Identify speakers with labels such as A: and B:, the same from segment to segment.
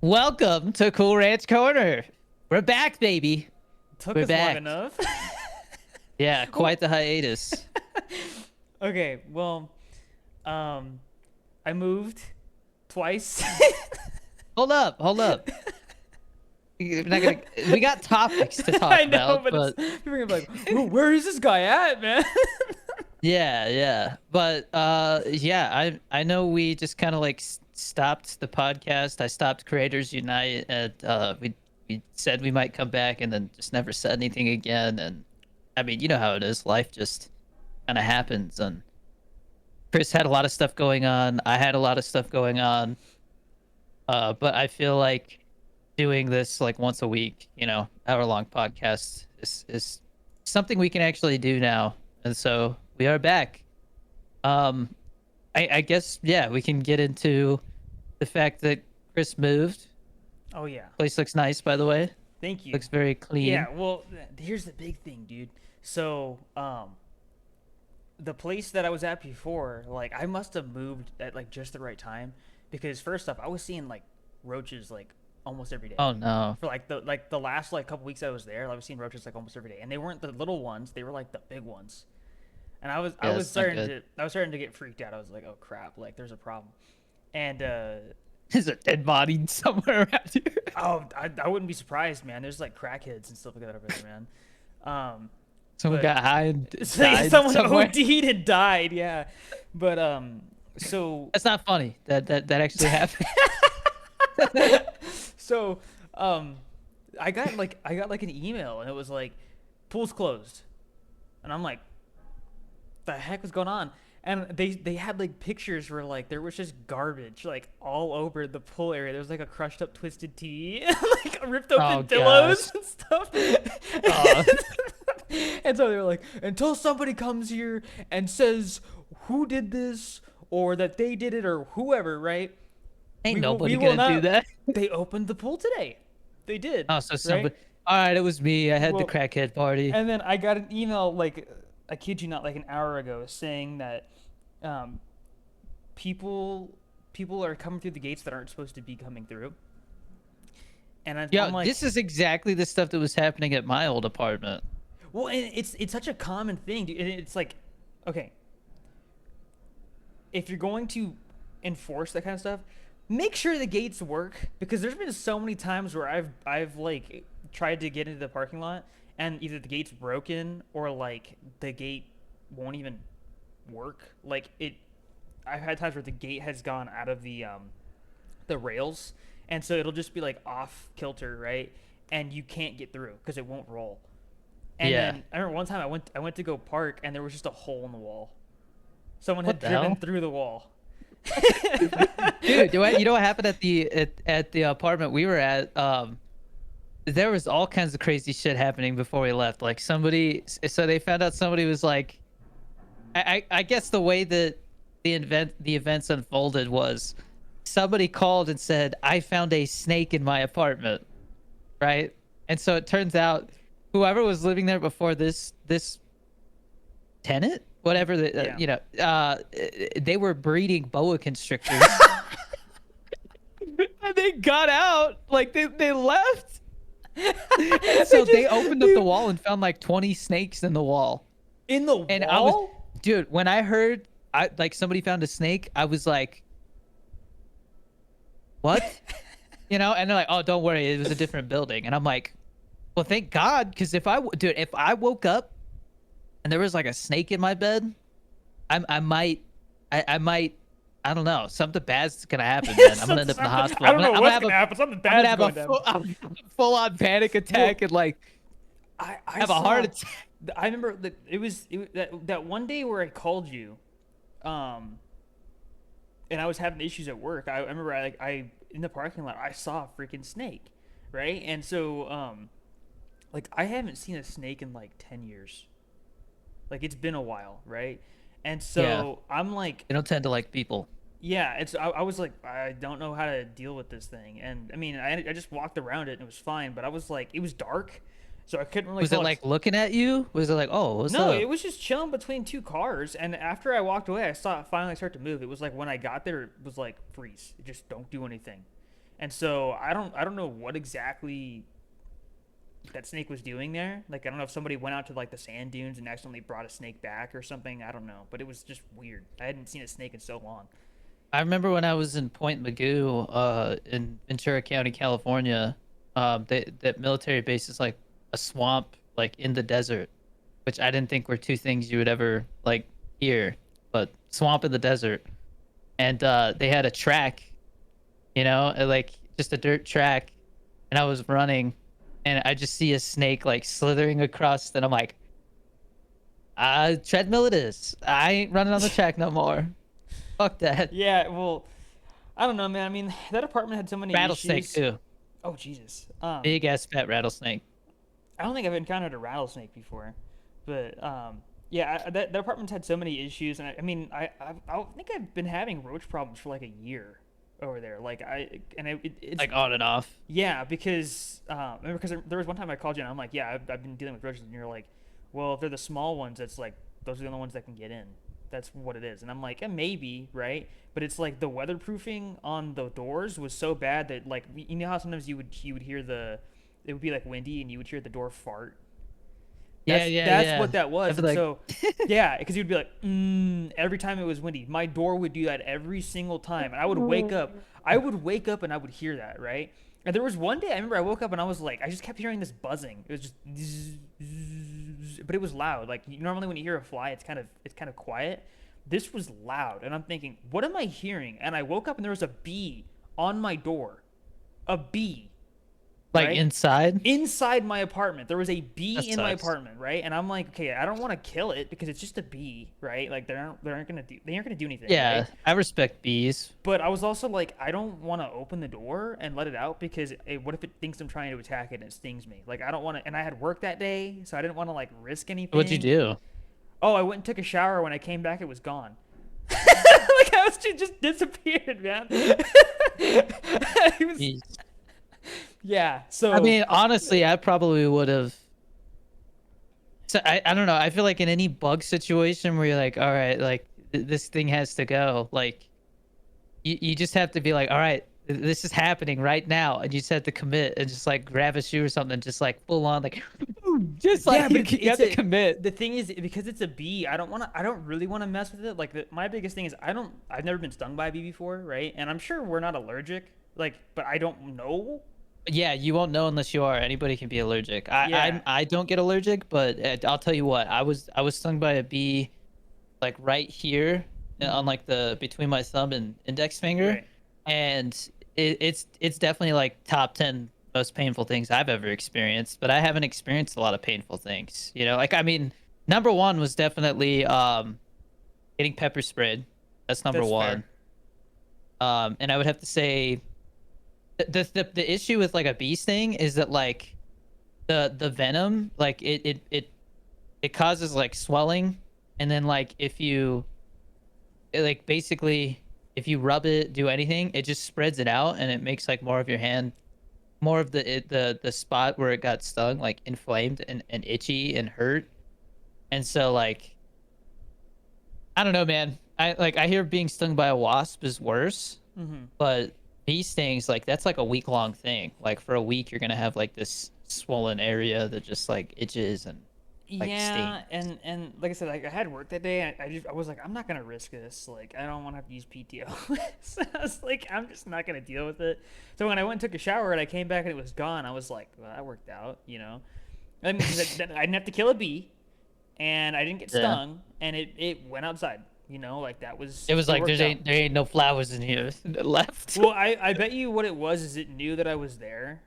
A: Welcome to Cool Ranch Corner. We're back, baby.
B: Took
A: We're
B: us long
A: back.
B: enough.
A: Yeah, quite the hiatus.
B: Okay, well, um, I moved twice.
A: Hold up. We're not gonna. We got topics to talk
B: I know,
A: about,
B: but it's
A: but
B: people are gonna be like, Where is this guy at, man?"
A: yeah. But yeah. I know we just kind of like stopped the podcast. I stopped Creators Unite, and we said we might come back, and then just never said anything again. And I mean, you know how it is. Life just kind of happens, and Chris had a lot of stuff going on. I had a lot of stuff going on. But I feel like doing this like once a week, hour long podcast is something we can actually do now. And so we are back. Um, I guess, yeah, we can get into the fact that Chris moved.
B: Oh yeah,
A: Place looks nice, by the way.
B: thank you.
A: Looks very clean.
B: Yeah, well, here's the big thing, dude. So, the place that I was at before, like, I must have moved at like just the right time because first off, I was seeing like roaches like almost every day.
A: Oh no.
B: For like the last like couple weeks I was there, I was seeing roaches like almost every day, and they weren't the little ones; they were like the big ones. And I was I
A: Yeah,
B: was
A: it's not
B: starting
A: good.
B: to I was starting to get freaked out. I was like, oh crap, like there's a problem. And
A: There's a dead body somewhere around here.
B: I wouldn't be surprised, man. There's like crackheads and stuff like that over there, man.
A: Someone
B: But
A: got high and died
B: someone
A: somewhere.
B: OD'd and died, yeah. But so
A: That's not funny. That actually happened.
B: so I got like an email and it was like pool's closed, and I'm like, the heck was going on? And they had like pictures where like there was just garbage like all over the pool area. There was like a crushed up twisted tea, like ripped
A: Oh
B: open pillows
A: gosh.
B: and stuff.
A: Oh,
B: And so they were like, until somebody comes here and says who did this or that they did it or whoever, right?
A: ain't
B: We
A: nobody
B: will
A: gonna do
B: not.
A: that.
B: They opened the pool today. They did,
A: Oh, so
B: right?
A: somebody. All right, it was me. I had the
B: Well,
A: crackhead party.
B: and then I got an email like I kid you not, like an hour ago, saying that um, people are coming through the gates that aren't supposed to be coming through. And
A: Yeah,
B: I'm like,
A: this is exactly the stuff that was happening at my old apartment.
B: well, and it's such a common thing, dude. And it's like, okay, if you're going to enforce that kind of stuff, make sure the gates work because there's been so many times where I've like tried to get into the parking lot and either the gate's broken or like the gate won't even work. Like it, I've had times where the gate has gone out of the rails, and so it'll just be like off kilter, right? And you can't get through because it won't roll. And
A: Yeah.
B: then I remember one time I went to go park and there was just a hole in the wall. Someone
A: What
B: had
A: the
B: driven
A: hell?
B: through the wall.
A: Dude, you know what happened at the apartment we were at? There was all kinds of crazy shit happening before we left. Like so they found out somebody was like, I guess the way that the events unfolded was somebody called and said, I found a snake in my apartment, right? And so it turns out whoever was living there before this tenant, whatever
B: Yeah.
A: they were breeding boa constrictors. And they got out, like they left. And so they opened up the wall and found like 20 snakes in the wall.
B: In the
A: And
B: wall?
A: dude, when I heard like somebody found a snake, I was like, what? And they're like, oh, don't worry, it was a different building. And I'm like, well, thank God, because if I woke up and there was like a snake in my bed, I might, I don't know, something bad's gonna happen, man. I'm gonna end up in the hospital.
B: I don't know
A: I'm gonna
B: what's
A: have
B: gonna happen. Something
A: I'm gonna
B: bad's
A: have
B: going down.
A: full on panic attack and like
B: I
A: have a heart attack.
B: I remember that that one day where I called you, and I was having issues at work. I remember I in the parking lot I saw a freaking snake, right? And so like I haven't seen a snake in like 10 years. Like it's been a while, right? And
A: Yeah,
B: so I'm like,
A: they don't tend to like people.
B: yeah, I was like, I don't know how to deal with this thing. And I mean, I just walked around it and it was fine, but I was like, it was dark, so I couldn't really
A: Was it
B: tell.
A: like looking at you? Was it like, oh, what's
B: No,
A: up?
B: it was just chilling between two cars. And after I walked away, I saw it finally start to move. It was like when I got there, it was like freeze. Just don't do anything. And so I don't know what exactly that snake was doing there. Like I don't know if somebody went out to like the sand dunes and accidentally brought a snake back or something. I don't know, but it was just weird. I hadn't seen a snake in so long.
A: I remember when I was in Point Mugu, in Ventura County, California, that military base is like a swamp, like in the desert, which I didn't think were two things you would ever like hear, but swamp in the desert. And they had a track, like just a dirt track, and I was running, and I just see a snake like slithering across, and I'm like, treadmill it is. I ain't running on the track no more. Fuck that.
B: Yeah, well, I don't know, man. I mean, that apartment had so many
A: Rattlesnake
B: issues.
A: too.
B: Oh Jesus.
A: Big ass fat rattlesnake.
B: I don't think I've encountered a rattlesnake before, but yeah, that apartment's had so many issues, and I mean, I think I've been having roach problems for like a year over there. Like it's
A: Like on and off.
B: yeah, because remember because there was one time I called you and I'm like, yeah, I've been dealing with roaches, and you're like, well, if they're the small ones, that's like those are the only ones that can get in. That's what it is, and I'm like, maybe right, but it's like the weatherproofing on the doors was so bad that like you know how sometimes you would hear the it would be like windy and you would hear the door fart.
A: Yeah,
B: That's
A: yeah.
B: what that
A: I'd
B: was,
A: be
B: and
A: like,
B: so yeah, because you'd be like, every time it was windy. My door would do that every single time, and I would wake up. I would wake up and I would hear that, right? And there was one day I remember I woke up and I was like, I just kept hearing this buzzing. It was just, zzz, zzz, but it was loud. Like normally when you hear a fly, it's kind of quiet. This was loud, and I'm thinking, what am I hearing? And I woke up and there was a bee on my door, a bee,
A: like
B: right?
A: inside.
B: Inside my apartment. There was a
A: That
B: bee in my
A: sucks.
B: apartment, right? And I'm like, okay, I don't want to kill it because it's just a bee, right? Like they aren't gonna do anything,
A: Yeah,
B: right?
A: I respect bees.
B: But I was also like, I don't want to open the door and let it out because what if it thinks I'm trying to attack it and it stings me? Like I don't want to. And I had work that day, so I didn't want to like risk
A: What'd you
B: anything.
A: do?
B: Oh, I went and took a shower. When I came back, it was gone. Like I was just disappeared, man. It was
A: Bees.
B: yeah.
A: I
B: So
A: mean, honestly, I probably would have. So I don't know. I feel like in any bug situation where you're like, all right, like this thing has to go. Like you just have to be like, all right, this is happening right now, and you just have to commit and just like grab a shoe or something, just like full on, like just
B: yeah,
A: like
B: but
A: you have to commit.
B: the thing is because it's a bee. I don't really want to mess with it. Like my biggest thing is I've never been stung by a bee before, right? And I'm sure we're not allergic. Like, but I don't know.
A: Yeah, you won't know unless you are. Anybody can be allergic.
B: Yeah.
A: I don't get allergic, but I'll tell you what. I was stung by a bee, like right here, on
B: Mhm.
A: like the between my thumb and index finger,
B: Right.
A: and it's definitely like top 10 most painful things I've ever experienced. But I haven't experienced a lot of painful things. Like I mean, number one was definitely getting pepper sprayed. That's number
B: That's fair.
A: one. And I would have to say the issue with like a bee sting is that like the venom like it causes like swelling, and then like if you like basically if you rub it, do anything, it just spreads it out, and it makes like more of your hand, more of the spot where it got stung like inflamed and itchy and hurt. And so like I don't know, man. I hear being stung by a wasp is worse,
B: Hmm.
A: but bee stings, like that's like a week long thing. Like for a week, you're gonna have like this swollen area that just like itches and like stings.
B: Yeah, and like I said, like I had work that day. And I was like, I'm not gonna risk this. Like I don't want to have to use PTO. So I was like, I'm just not gonna deal with it. So when I went and took a shower and I came back and it was gone, I was like, well, that worked out, you know. I mean, 'cause I didn't have to kill a bee, and I didn't get
A: Yeah,
B: stung, and it went outside. You know, like
A: it was
B: it
A: like
B: worked out.
A: there ain't no flowers in here left.
B: Well, I bet you what it was is it knew that I was there,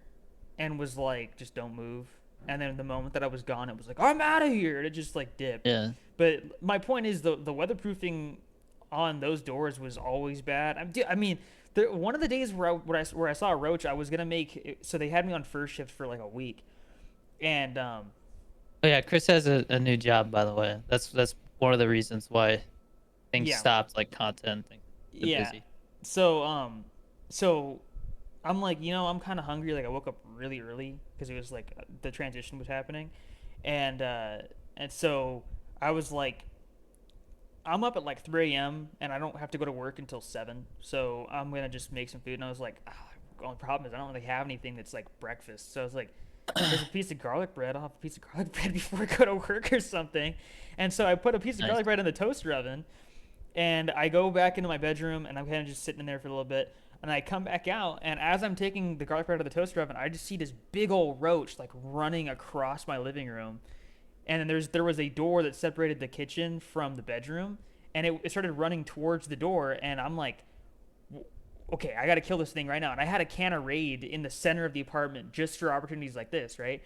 B: and was like, just don't move. And then the moment that I was gone, it was like, I'm out of here. And it just like dipped.
A: Yeah,
B: But my point is the weatherproofing on those doors was always bad. I mean, one of the days where I saw a roach, I was gonna make. So they had me on first shift for like a week, and
A: oh yeah, Chris has a new job, by the way. That's one of the reasons why things
B: yeah,
A: stopped, like content things been
B: yeah.
A: busy.
B: So so I'm like, I'm kind of hungry. Like I woke up really early because it was like the transition was happening, and so I was like, I'm up at like 3 a.m. and I don't have to go to work until 7, so I'm gonna just make some food. And I was like, only problem is I don't really have anything that's like breakfast. So I was like, here's a piece of garlic bread. I'll have a piece of garlic bread before I go to work or something. And so I put a piece of
A: Nice.
B: garlic bread in the toaster oven, and I go back into my bedroom, and I'm kind of just sitting in there for a little bit. And I come back out, and as I'm taking the garlic bread out of the toaster oven, I just see this big old roach like running across my living room. And then there was a door that separated the kitchen from the bedroom, and it started running towards the door. And I'm like, okay, I got to kill this thing right now. And I had a can of Raid in the center of the apartment just for opportunities like this, right?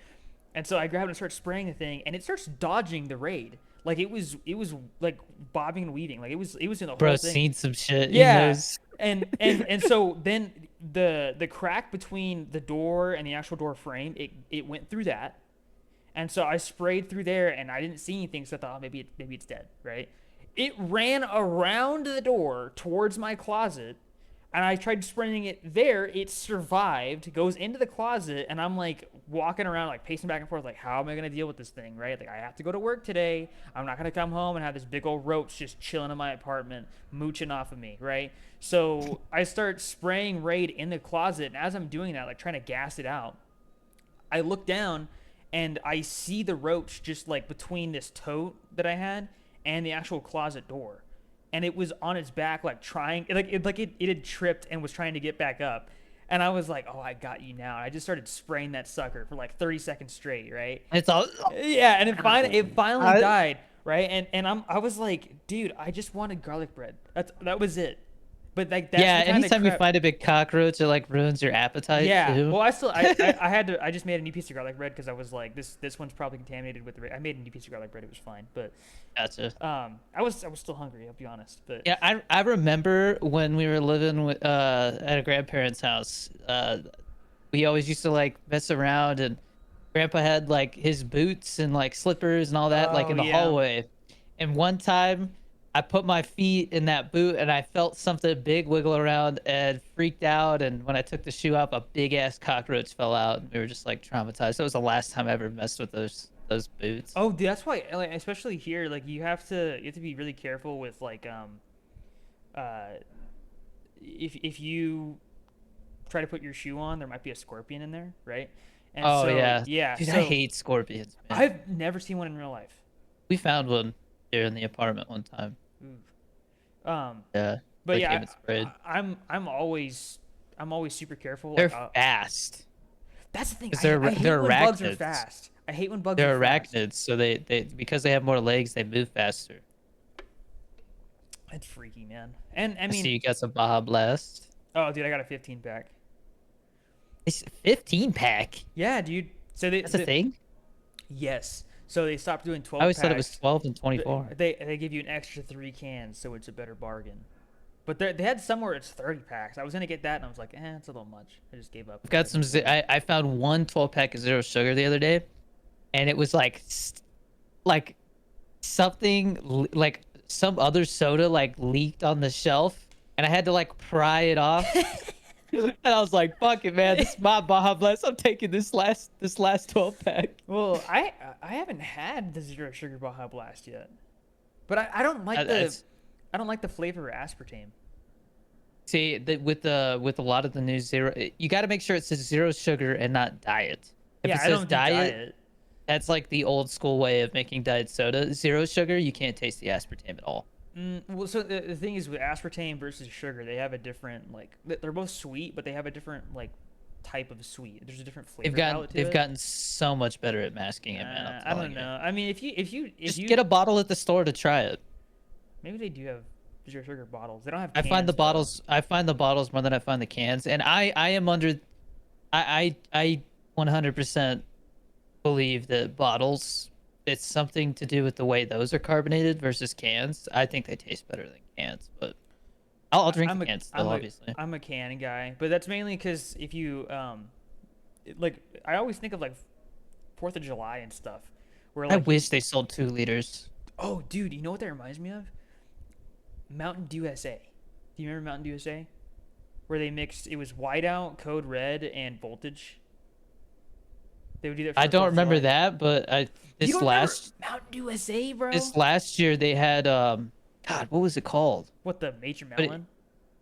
B: And so I grab it and start spraying the thing, and it starts dodging the Raid. Like it was like bobbing and weaving. Like it was in the whole
A: Bro,
B: thing.
A: seen some shit. He
B: Yeah.
A: knows.
B: And so then the crack between the door and the actual door frame, it went through that. And so I sprayed through there, and I didn't see anything, so I thought, oh, maybe it's dead, right? It ran around the door towards my closet, and I tried spraying it there. It survived, goes into the closet, and I'm like walking around, like pacing back and forth, like, how am I gonna deal with this thing, right? Like, I have to go to work today. I'm not gonna come home and have this big old roach just chilling in my apartment, mooching off of me, right? So I start spraying Raid in the closet, and as I'm doing that, like trying to gas it out, I look down and I see the roach just like between this tote that I had and the actual closet door. And it was on its back, like trying, it had tripped and was trying to get back up. And I was like, oh, I got you now. And I just started spraying that sucker for like 30 seconds straight, right?
A: It's all.
B: Yeah, and it finally
A: I,
B: died, right? And I was like, dude, I just wanted garlic bread. That was it. But like that's
A: yeah,
B: the kind of
A: anytime you
B: crap.
A: find a big cockroach, it like ruins your appetite
B: Yeah.
A: too.
B: Well, I had to I just made a new piece of garlic bread because I was like this one's probably contaminated with the I made a new piece of garlic bread. It was fine, but
A: Gotcha.
B: I was still hungry. I'll be honest. But
A: Yeah, I remember when we were living with at a grandparent's house. We always used to like mess around, and Grandpa had like his boots and like slippers and all that like
B: oh
A: in the
B: yeah.
A: hallway. And one time I put my feet in that boot and I felt something big wiggle around and freaked out. And when I took the shoe off, a big ass cockroach fell out. And we were just like traumatized. That was the last time I ever messed with those boots.
B: Oh, dude, that's why like especially here like you have to be really careful with like uh if you try to put your shoe on, there might be a scorpion in there, right? And
A: Oh
B: so
A: yeah,
B: yeah,
A: dude, I
B: so
A: hate scorpions, man.
B: I've never seen one in real life.
A: We found one here in the apartment one time.
B: Ooh. Um,
A: Yeah,
B: but
A: like came
B: yeah,
A: and sprayed.
B: I'm always super careful.
A: They're
B: Like
A: fast
B: that's the thing.
A: because
B: I hate
A: they're
B: when bugs are
A: arachnids.
B: fast. I hate when bugs are
A: They're
B: fast.
A: arachnids, so they because they have more legs, they move faster.
B: It's freaky, man. And I
A: I see
B: mean,
A: you got some Baja Blast.
B: oh, dude, I got a 15 pack.
A: It's 15 pack.
B: Yeah, dude. So
A: That's a thing.
B: yes. So they stopped doing
A: I
B: 12
A: always thought it was
B: packs.
A: 12 and 24.
B: They give you an extra 3 cans, so it's a better bargain. But they had somewhere it's 30 packs. I was gonna get that, and I was like, it's a little much. I just gave up.
A: I've got some. I found one 12 pack of zero sugar the other day, and it was like like something like some other soda like leaked on the shelf, and I had to like pry it off. And I was like, "Fuck it, man! This is my Baja Blast. I'm taking this last 12 pack."
B: Well, I haven't had the zero sugar Baja Blast yet, but I don't like
A: It's,
B: I don't like the flavor of aspartame.
A: see, with a lot of the new zero, you got to make sure it says zero sugar and not diet. If
B: Yeah,
A: it
B: I
A: says
B: don't do diet.
A: that's like the old school way of making diet soda. Zero sugar, you can't taste the aspartame at all.
B: Well, so the thing is with aspartame versus sugar, they have a different like they're both sweet, but they have a different like type of sweet. There's a different flavor palette to
A: They've
B: it.
A: gotten so much better at masking it, man. I'm
B: I
A: telling
B: don't
A: you.
B: know. I mean, if
A: Just
B: you
A: get a bottle at the store to try it.
B: maybe they do have zero sugar bottles. They don't have
A: I find the
B: cans though.
A: bottles. I find the bottles more than I find the cans, and I am under. I 100% believe that bottles. It's something to do with the way those are carbonated versus cans. I think they taste better than cans, but I'll drink
B: I'm
A: the
B: a
A: cans still, obviously.
B: I'm a can guy, but that's mainly because if you like I always think of like 4th of July and stuff, where
A: I
B: like
A: wish they sold 2 liters.
B: oh dude, you know what that reminds me of? Mountain Dew USA. Do you remember Mountain Dew USA? Where they mixed it was whiteout, code red, and voltage. They would do that for
A: I
B: the
A: don't
B: 4th of
A: remember
B: July.
A: that, but
B: You
A: this
B: don't remember
A: last
B: Mountain Dew USA, bro?
A: this last year they had God, what was it called?
B: What the Major
A: But
B: Melon?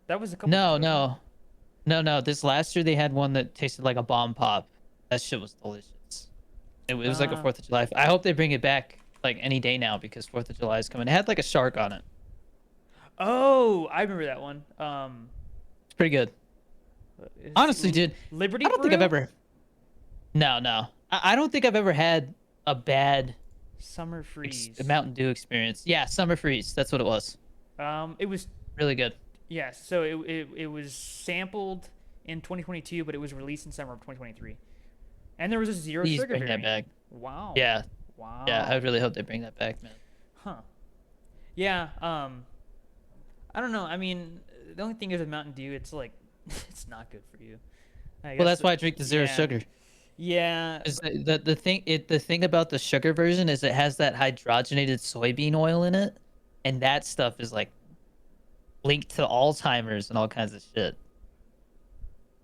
B: That was a couple
A: no,
B: years ago, wasn't
A: no. No. This last year they had one that tasted like a bomb pop. That shit was delicious. It was like a
B: Uh,
A: 4th of July. I hope they bring it back like any day now because 4th of July is coming. It had like a shark on it.
B: oh, I remember that one.
A: It's pretty good. Honestly, dude,
B: Liberty
A: I don't think I've
B: Brew,
A: ever. No. I don't think I've ever had a bad
B: Summer Freeze.
A: Mountain Dew experience. Yeah, Summer Freeze. That's what it was.
B: It was
A: Really good.
B: yeah. So it was sampled in 2022, but it was released in summer of 2023, and there was a zero
A: Please
B: sugar
A: bring that
B: variant.
A: back.
B: Wow,
A: Yeah, yeah. I
B: wow,
A: really hope they bring that back, man.
B: huh? Yeah. I don't know. I mean, the only thing is with Mountain Dew, it's like it's not good for you. I
A: Well,
B: guess.
A: that's why I drink the zero
B: Yeah.
A: sugar.
B: Yeah.
A: Is the thing about the sugar version is it has that hydrogenated soybean oil in it, and that stuff is like linked to Alzheimer's and all kinds of shit.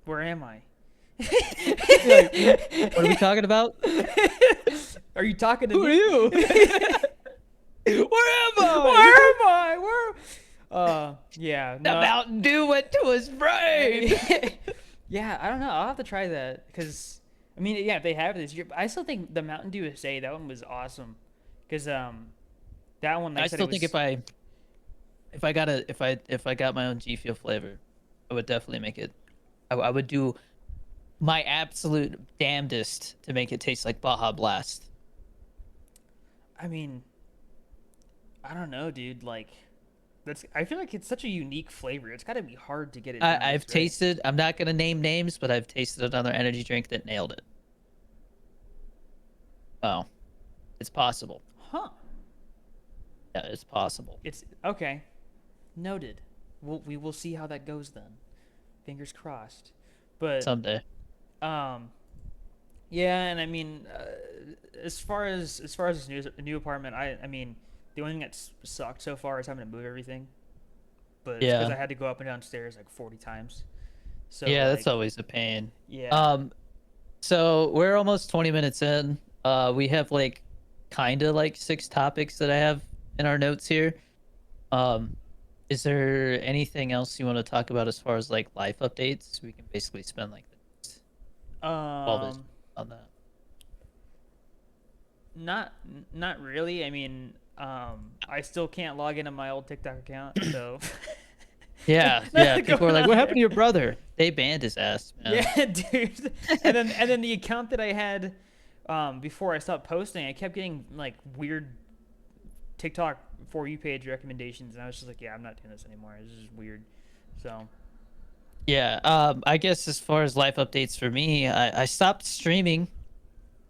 B: Where am I?
A: You're like, what are we talking about?
B: Are you talking to
A: Who are
B: me?
A: you? Where am
B: Where
A: I?
B: am I? Where? Yeah,
A: The
B: no.
A: Mountain Dew went to his brain.
B: Yeah, I don't know. I'll have to try that because I mean, yeah, if they have it this year, but I still think the Mountain Dew USA that one was awesome because that one like I
A: I
B: said it
A: still think
B: was
A: if I got my own G Fuel flavor, I would definitely make it. I would do my absolute damnedest to make it taste like Baja Blast.
B: I mean, I don't know, dude. Like that's I feel like it's such a unique flavor. It's got to be hard to get it done
A: I've
B: just right.
A: tasted. I'm not gonna name names, but I've tasted another energy drink that nailed it. Oh, it's possible.
B: Huh.
A: Yeah, it's possible.
B: It's okay. Noted. We will see how that goes then. Fingers crossed. But
A: Someday.
B: um yeah, and I mean as far as this new apartment, I mean the only thing that's sucked so far is having to move everything. But it's because
A: Yeah.
B: I had to go up and down stairs like 40 times. So
A: Yeah, that's
B: like
A: always a pain.
B: yeah.
A: Um, so we're almost 20 minutes in. We have like kind of like 6 topics that I have in our notes here. Um, is there anything else you want to talk about as far as like life updates? We can basically spend like the next 12 minutes
B: Um
A: on that.
B: not not really. I mean, I still can't log into my old TikTok account, so
A: Yeah, yeah.
B: nothing
A: People are
B: going
A: like,
B: on
A: "What happened
B: there.
A: to your brother?" They banned his ass, man.
B: Yeah, dude. And then the account that I had before I stopped posting, I kept getting like weird TikTok for you page recommendations, and I was just like, yeah, I'm not doing this anymore. This is weird. So
A: Yeah. I guess as far as life updates for me, I stopped streaming.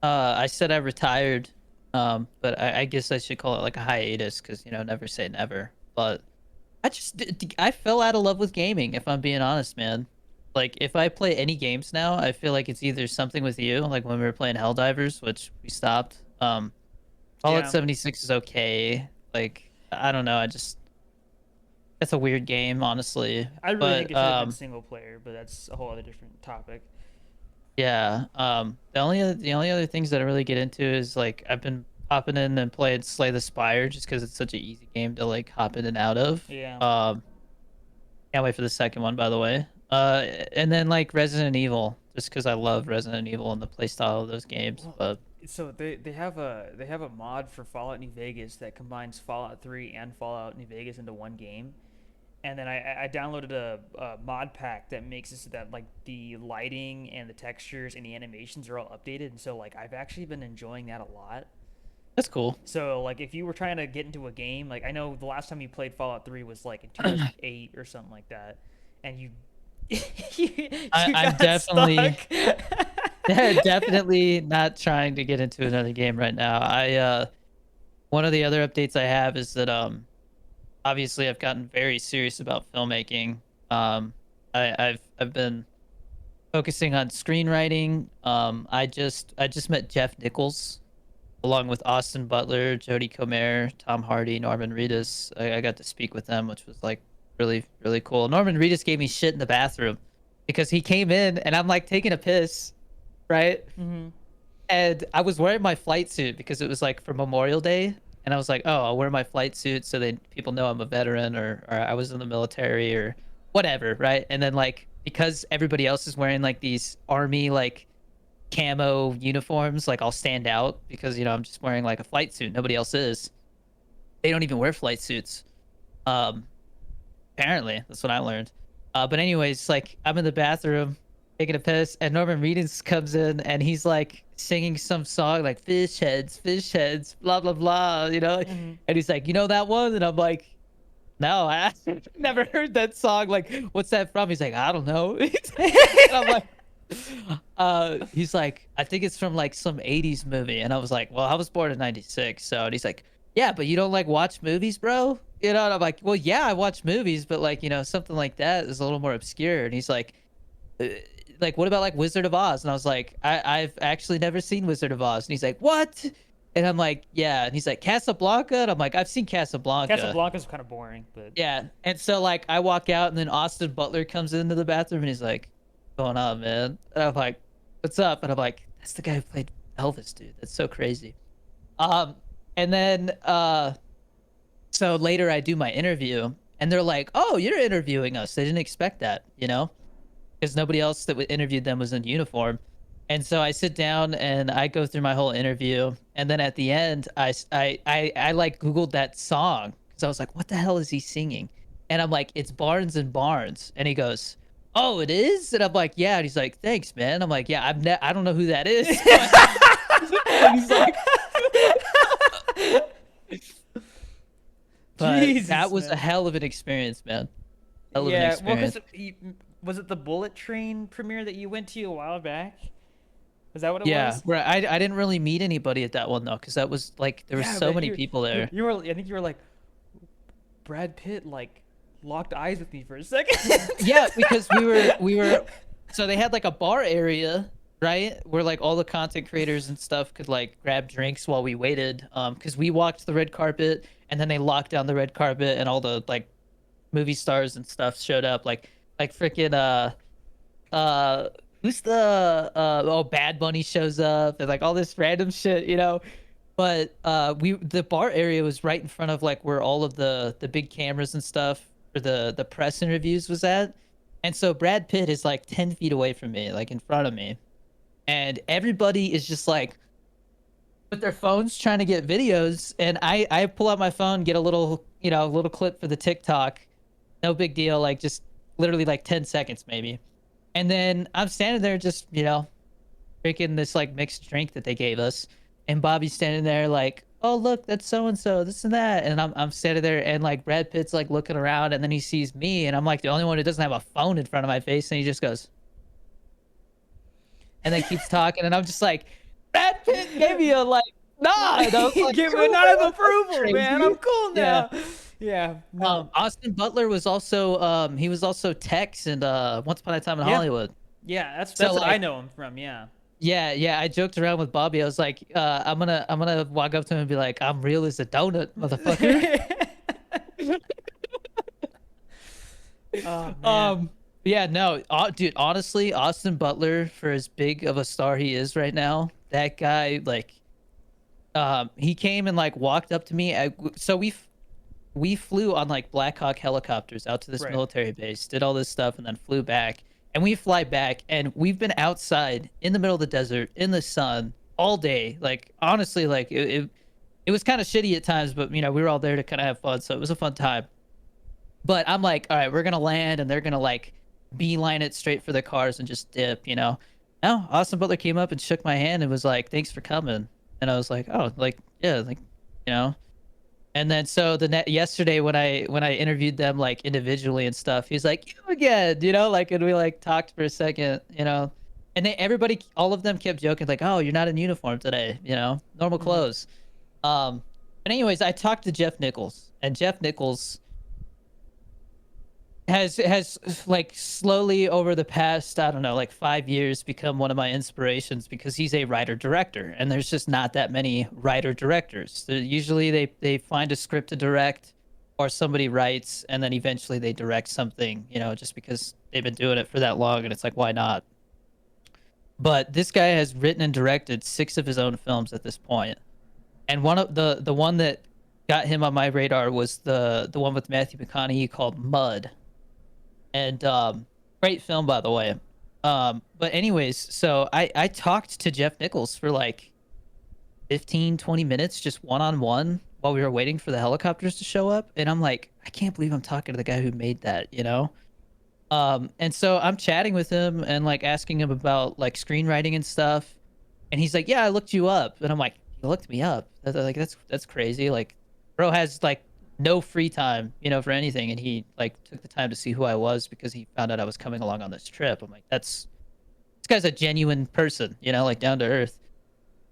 A: I said I retired. But I guess I should call it like a hiatus because never say never. But I fell out of love with gaming. If I'm being honest, man. Like if I play any games now, I feel like it's either something with you, like when we were playing Helldivers, which we stopped. Fallout
B: yeah,
A: 76 is okay. Like I don't know. It's a weird game, honestly.
B: I really think
A: But
B: it should have been single player, but that's a whole other different topic.
A: yeah. The only other things that I really get into is like I've been hopping in and playing Slay the Spire just because it's such an easy game to like hop in and out of.
B: Yeah.
A: Can't wait for the second one, by the way. And then like Resident Evil, just because I love Resident Evil and the playstyle of those games.
B: Well,
A: But
B: so they have a mod for Fallout New Vegas that combines Fallout 3 and Fallout New Vegas into one game. And then I downloaded a mod pack that makes it so that like the lighting and the textures and the animations are all updated, and so like I've actually been enjoying that a lot.
A: that's cool.
B: So like if you were trying to get into a game, like I know the last time you played Fallout 3 was like in 2008 or something like that, and you you
A: I'm
B: got
A: definitely
B: stuck.
A: definitely not trying to get into another game right now. One of the other updates I have is that obviously I've gotten very serious about filmmaking. I've been focusing on screenwriting. I just met Jeff Nichols along with Austin Butler, Jodie Comer, Tom Hardy, Norman Reedus. I got to speak with them, which was like really really cool. Norman Reedus gave me shit in the bathroom because he came in and I'm like taking a piss, right?
B: Hmm.
A: And I was wearing my flight suit because it was like for Memorial Day, and I was like, oh, I'll wear my flight suit so that people know I'm a veteran or I was in the military or whatever, right? And then like because everybody else is wearing like these army like camo uniforms, like I'll stand out because I'm just wearing like a flight suit. Nobody else is. They don't even wear flight suits. Um, Apparently, that's what I learned. But anyways, like I'm in the bathroom taking a piss, and Norman Reedus comes in, and he's like singing some song like fish heads, blah blah blah,
B: Hmm.
A: and he's like, you know that one, and I'm like, no, I never heard that song. Like, what's that from? He's like, I don't know. And I'm like, he's like, I think it's from like some 80s movie. And I was like, well, I was born in 96. So, and he's like, yeah, but you don't like watch movies, bro? And I'm like, well, yeah, I watch movies, but like, something like that is a little more obscure. And he's uh, like, what about like Wizard of Oz? And I was like, I've actually never seen Wizard of Oz. And he's like, what? And I'm like, yeah. And he's like, Casablanca? And I'm like, I've seen Casablanca.
B: Casablanca's kind of boring, but
A: Yeah. And so like I walk out, and then Austin Butler comes into the bathroom, and he's like, "What's going on, man?" And I'm like, "What's up?" And I'm like, "That's the guy who played Elvis, dude. That's so crazy." Um, and then so later I do my interview, and they're like, "Oh, you're interviewing us." They didn't expect that, because nobody else that interviewed them was in uniform. And so I sit down and I go through my whole interview, and then at the end, I like Googled that song because I was like, "What the hell is he singing?" And I'm like, "It's Barnes and Barnes," and he goes, "Oh, it is," and I'm like, "Yeah," and he's like, "Thanks, man." I'm like, "Yeah, I don't know who that is," and he's like, but that
B: Jesus,
A: was a
B: man.
A: hell of an experience, man. Hell of an
B: Yeah, well,
A: experience.
B: because was it the Bullet Train premiere that you went to a while back? Was that what it
A: Yeah,
B: was?
A: right. I didn't really meet anybody at that one though, because that was like there were
B: Yeah,
A: so
B: but
A: many people there.
B: you were I think you were like Brad Pitt like locked eyes with me for a second.
A: Yeah, because we were so they had like a bar area, right? Where like all the content creators and stuff could like grab drinks while we waited. Because we walked the red carpet, and then they locked down the red carpet, and all the like movie stars and stuff showed up, like freaking uh who's the oh, Bad Bunny shows up, and like all this random shit. But the bar area was right in front of like where all of the big cameras and stuff for the press interviews was at. And so Brad Pitt is like 10 feet away from me, like in front of me, and everybody is just like with their phones trying to get videos. And I pull out my phone, get a little clip for the TikTok. No big deal, like just literally like 10 seconds maybe. And then I'm standing there just drinking this like mixed drink that they gave us, and Bobby's standing there like, "Oh, look, that's so and so, this and that," and I'm standing there, and like Brad Pitt's like looking around, and then he sees me, and I'm like the only one who doesn't have a phone in front of my face, and he just goes, and then keeps talking, and I'm just like, Brad Pitt gave me a like nod. I was like,
B: Give me a
A: cool,
B: nod of
A: that's
B: approval, man. I'm
A: crazy.
B: cool
A: Yeah.
B: now. Yeah, no.
A: Austin Butler was also he was also Tex and Once Upon a Time in
B: Yeah.
A: Hollywood.
B: Yeah,
A: So
B: that's what I
A: like,
B: know him from, yeah.
A: yeah, yeah. I joked around with Bobby. I was like, I'm gonna walk up to him and be like, "I'm real as a donut, motherfucker."
B: Oh man.
A: um, yeah, no, dude. Honestly, Austin Butler, for as big of a star he is right now, that guy, like, he came and like walked up to me. So we flew on like Black Hawk helicopters out to this
B: Right.
A: military base, did all this stuff, and then flew back. And we fly back, and we've been outside in the middle of the desert in the sun all day. Like honestly, like it was kind of shitty at times, but we were all there to kind of have fun, so it was a fun time. But I'm like, all right, we're gonna land, and they're gonna like beeline it straight for the cars and just dip. No, Austin Butler came up and shook my hand and was like, "Thanks for coming." And I was like, "Oh, like yeah, like you know." And then so yesterday when I interviewed them like individually and stuff, he's like, "You again," like, and we like talked for a second. And everybody, all of them kept joking like, "Oh, you're not in uniform today, normal
B: Hmm.
A: clothes." Um, but anyways, I talked to Jeff Nichols, and Jeff Nichols has like slowly over the past, I don't know, like 5 years become one of my inspirations because he's a writer director, and there's just not that many writer directors. Usually they find a script to direct, or somebody writes and then eventually they direct something, just because they've been doing it for that long, and it's like, why not? But this guy has written and directed 6 of his own films at this point. And one of the one that got him on my radar was the one with Matthew McConaughey called Mud. And Great film, by the way. But anyways, so I talked to Jeff Nichols for like 15, 20 minutes, just one on one while we were waiting for the helicopters to show up. And I'm like, I can't believe I'm talking to the guy who made that, you know? And so I'm chatting with him and like asking him about like screenwriting and stuff. And he's like, yeah, I looked you up. And I'm like, you looked me up? Like, that's crazy. Like, bro has like no free time, you know, for anything. And he like took the time to see who I was because he found out I was coming along on this trip. I'm like, this guy's a genuine person, you know, like down to earth.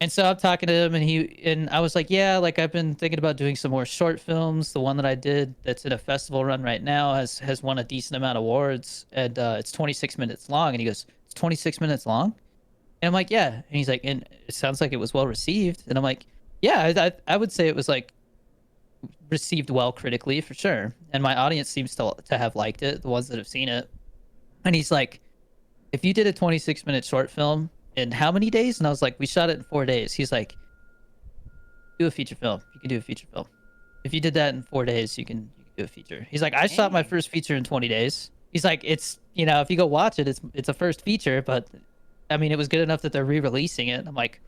A: And so I'm talking to him, and I was like, yeah, like I've been thinking about doing some more short films. The one that I did that's in a festival run right now has won a decent amount of awards, and it's 26 minutes long. And he goes, it's 26 minutes long, and I'm like, yeah. And he's like, and it sounds like it was well received. And I'm like, yeah, I would say it was like received well critically for sure, and my audience seems to have liked it, the ones that have seen it. And he's like, if you did a 26-minute short film in how many days? And I was like, we shot it in 4 days. He's like, do a feature film. You can do a feature film. If you did that in 4 days, you can do a feature. He's like, I shot my
B: Dang.
A: first feature in 20 days. He's like, it's, you know, if you go watch it, it's a first feature, but I mean, it was good enough that they're re-releasing it. I'm like,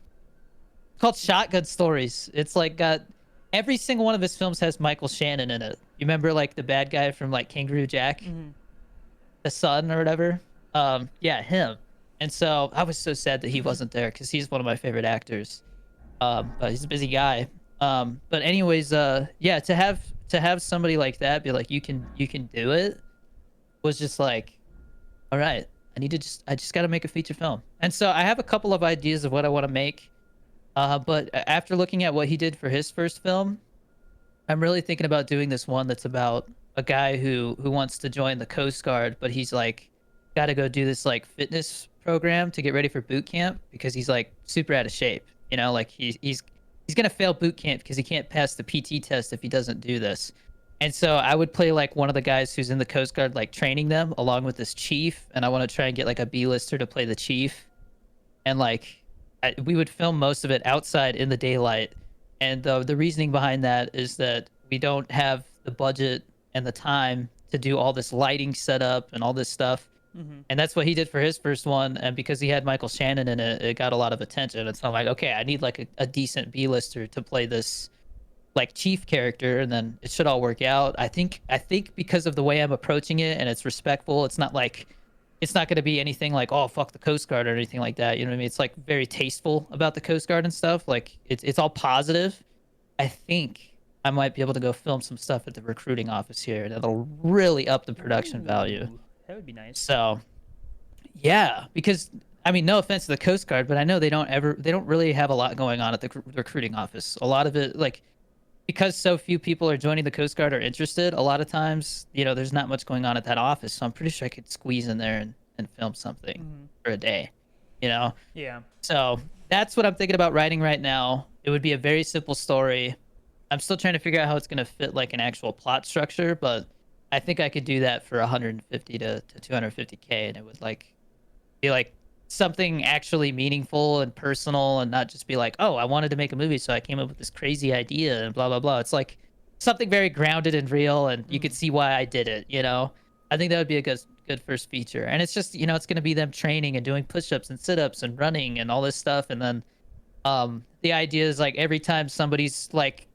A: it's called Shotgun Stories. It's like got every single one of his films has Michael Shannon in it. You remember like the bad guy from like Kangaroo Jack,
B: Mm-hmm.
A: the son or whatever? Yeah, him. And so I was so sad that he wasn't there because he's one of my favorite actors. But he's a busy guy. But anyways, yeah, to have somebody like that be like, you can do it, was just like, all right, I just got to make a feature film. And so I have a couple of ideas of what I want to make. But after looking at what he did for his first film, I'm really thinking about doing this one that's about a guy who wants to join the Coast Guard, but he's like got to go do this like fitness program to get ready for boot camp because he's like super out of shape. You know, like he's gonna fail boot camp because he can't pass the PT test if he doesn't do this. And so I would play like one of the guys who's in the Coast Guard, like training them along with this chief, and I want to try and get like a B-lister to play the chief, and like we would film most of it outside in the daylight. And the reasoning behind that is that we don't have the budget and the time to do all this lighting setup and all this stuff.
B: Mm-hmm.
A: And that's what he did for his first one. And because he had Michael Shannon in it, it got a lot of attention. And so I'm like, okay, I need like a decent B-lister to play this like chief character, and then it should all work out. I think because of the way I'm approaching it and it's respectful, it's not like it's not going to be anything like, oh fuck the Coast Guard or anything like that. You know what I mean? It's like very tasteful about the Coast Guard and stuff. Like it's all positive. I think I might be able to go film some stuff at the recruiting office here that'll really up the production value.
B: Ooh, that would be nice.
A: So yeah, because I mean, no offense to the Coast Guard, but I know they don't really have a lot going on at the recruiting office. A lot of it, like, because so few people are joining the Coast Guard or interested, a lot of times, you know, there's not much going on at that office. So I'm pretty sure I could squeeze in there and film something
B: Mm-hmm.
A: for a day, you know?
B: Yeah.
A: So that's what I'm thinking about writing right now. It would be a very simple story. I'm still trying to figure out how it's going to fit like an actual plot structure, but I think I could do that for 150 to 250K, and it would like be like something actually meaningful and personal, and not just be like, oh, I wanted to make a movie, so I came up with this crazy idea and blah blah blah. It's like something very grounded and real, and you
B: Mm-hmm.
A: could see why I did it. You know, I think that would be a good first feature. And it's just, you know, it's going to be them training and doing push-ups and sit-ups and running and all this stuff. And then the idea is like every time somebody's like,